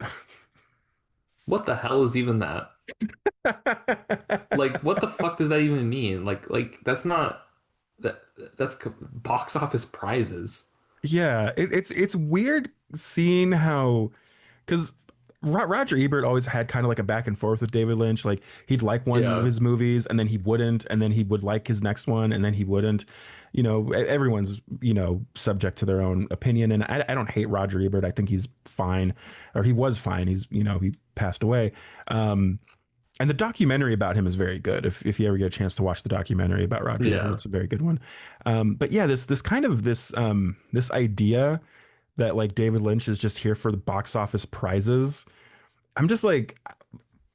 What the hell is even that? Like, what the fuck does that even mean? Like that's not that box office prizes. Yeah, it's weird seeing how, because Roger Ebert always had kind of like a back and forth with David Lynch. Like he'd like one of Yeah. his movies and then he wouldn't, and then he would like his next one and then he wouldn't. Everyone's subject to their own opinion, and I don't hate Roger Ebert. I think he's fine, or he was fine. He passed away. Um, and the documentary about him is very good. If you ever get a chance to watch the documentary about Roger Ebert, Yeah. it's a very good one. But yeah, this kind of this idea that like David Lynch is just here for the box office prizes. I'm just like,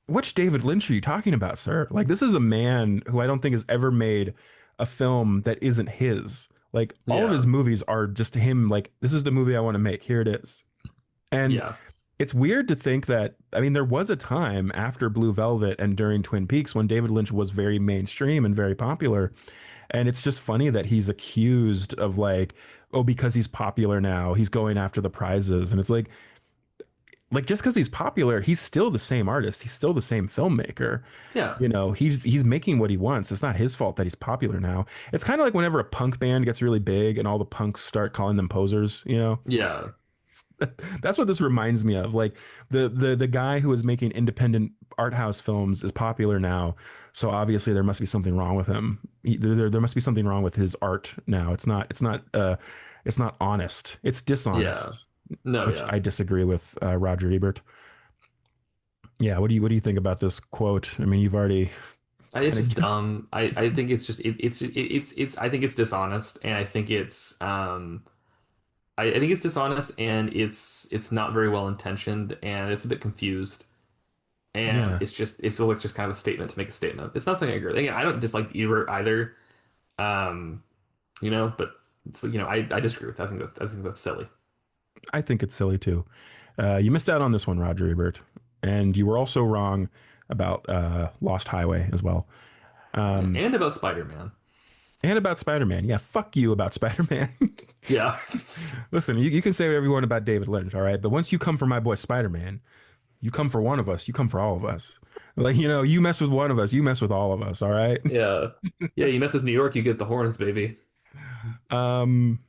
which David Lynch are you talking about, sir? Like this is a man who I don't think has ever made a film that isn't his. Like all of his Yeah. movies are just him. Like this is the movie I want to make. Here it is. And Yeah. it's weird to think that, I mean, there was a time after Blue Velvet and during Twin Peaks when David Lynch was very mainstream and very popular. And it's just funny that he's accused of like, oh, because he's popular now, he's going after the prizes. And it's like just because he's popular, he's still the same artist. He's still the same filmmaker. Yeah. He's making what he wants. It's not his fault that he's popular now. It's kind of like whenever a punk band gets really big and all the punks start calling them posers. Yeah. That's what this reminds me of. Like the guy who was making independent art house films is popular now, so obviously there must be something wrong with him. There must be something wrong with his art now. It's not honest. It's Yeah. dishonest, No, which yeah. I disagree with Roger Ebert. Yeah, what do you think about this quote? I mean, you've already It's kind just of dumb. I think it's just it's I think it's dishonest and I think it's dishonest and it's not very well intentioned and it's a bit confused and yeah. it feels like just kind of a statement to make a statement. It's not something I agree with. Again, I don't dislike either either. Um, but I disagree with that. I think that's silly. I think it's silly too. You missed out on this one, Roger Ebert, and you were also wrong about Lost Highway as well. Yeah. Um, And about Spider-Man. and about Spider-Man. Yeah, fuck you about Spider-Man. Yeah. Listen, you can say whatever you want about David Lynch, all right? But once you come for my boy Spider-Man, you come for one of us, you come for all of us. Like, you mess with one of us, you mess with all of us, all right? Yeah. Yeah, you mess with New York, you get the horns, baby. Um,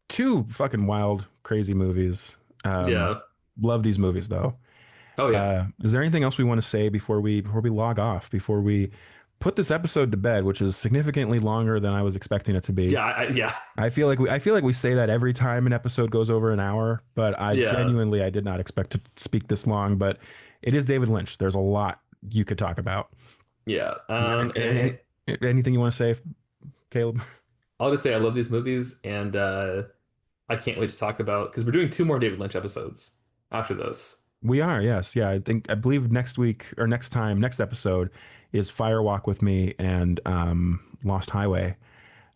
two fucking wild, crazy movies. Um, Yeah. love these movies though. Oh yeah. Is there anything else we want to say before we log off, before we put this episode to bed, which is significantly longer than I was expecting it to be? Yeah. I feel like we say that every time an episode goes over an hour, but Yeah. I did not expect to speak this long. But it is David Lynch. There's a lot you could talk about. Yeah. Is there anything you want to say, Caleb? I'll just say I love these movies and I can't wait to talk about because we're doing two more David Lynch episodes. after this. We are, yes. Yeah, I believe next week or next episode is Firewalk with Me and Lost Highway.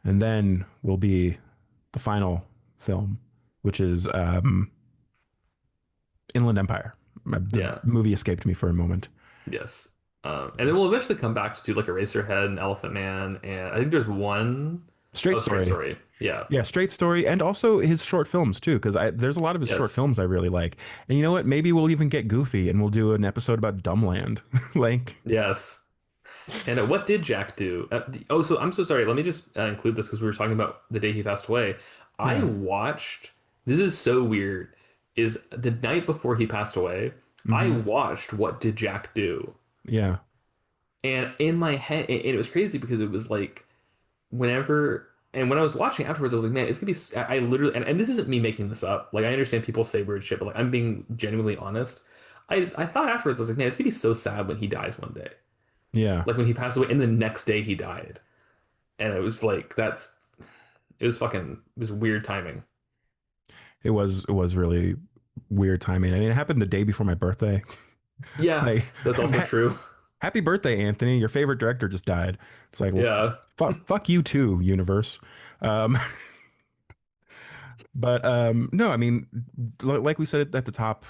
And then will be the final film, which is Inland Empire. The Yeah. movie escaped me for a moment. Yes. And then we'll eventually come back to do like Eraserhead and Elephant Man, and I think there's one Straight oh Straight Story. Story. Yeah. Yeah, Straight Story, and also his short films too, because I there's a lot of his short Yes. films I really like. And you know what? Maybe we'll even get goofy and we'll do an episode about Dumbland. Like, Yes. And what did Jack do? Oh, so I'm so sorry. Let me just include this because we were talking about the day he passed away. I yeah, watched, this is so weird, is the night before he passed away, I hmm, watched What Did Jack Do? yeah, And in my head, and it was crazy because it was like, whenever, and when I was watching afterwards, I was like, man, it's gonna be, I literally, and this isn't me making this up. Like, I understand people say weird shit, but like, I'm being genuinely honest. I thought afterwards, I was like, man, it's gonna be so sad when he dies one day. yeah. Like when he passed away, and the next day he died. And it was like it was fucking it was weird timing. It was really weird timing. I mean, it happened the day before my birthday. Yeah, Like, that's also true. happy birthday, Anthony! Your favorite director just died. It's like, well, Yeah, fuck you too, universe. Um, but no, I mean, like we said at the top,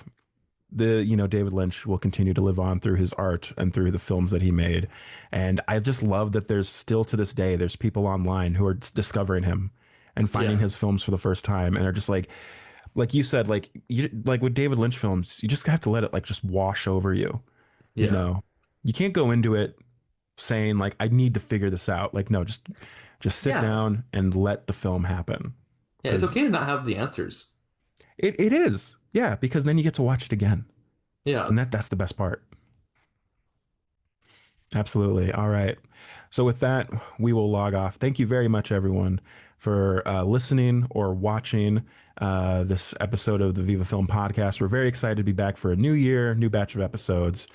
David Lynch will continue to live on through his art and through the films that he made, and I just love that there's still to this day there's people online who are discovering him and finding yeah, his films for the first time and are just like you said, like with David Lynch films, you just have to let it like just wash over you. You yeah, know, you can't go into it saying like I need to figure this out. Like no, just sit yeah, down and let the film happen yeah. It's because okay to not have the answers. it is. Yeah, because then you get to watch it again. Yeah, And that's the best part. Absolutely. All right. So with that, we will log off. Thank you very much, everyone, for listening or watching this episode of the Viva Film Podcast. We're very excited to be back for a new year, new batch of episodes.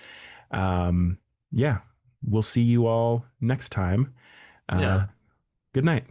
Um, yeah, we'll see you all next time. yeah. Uh, good night.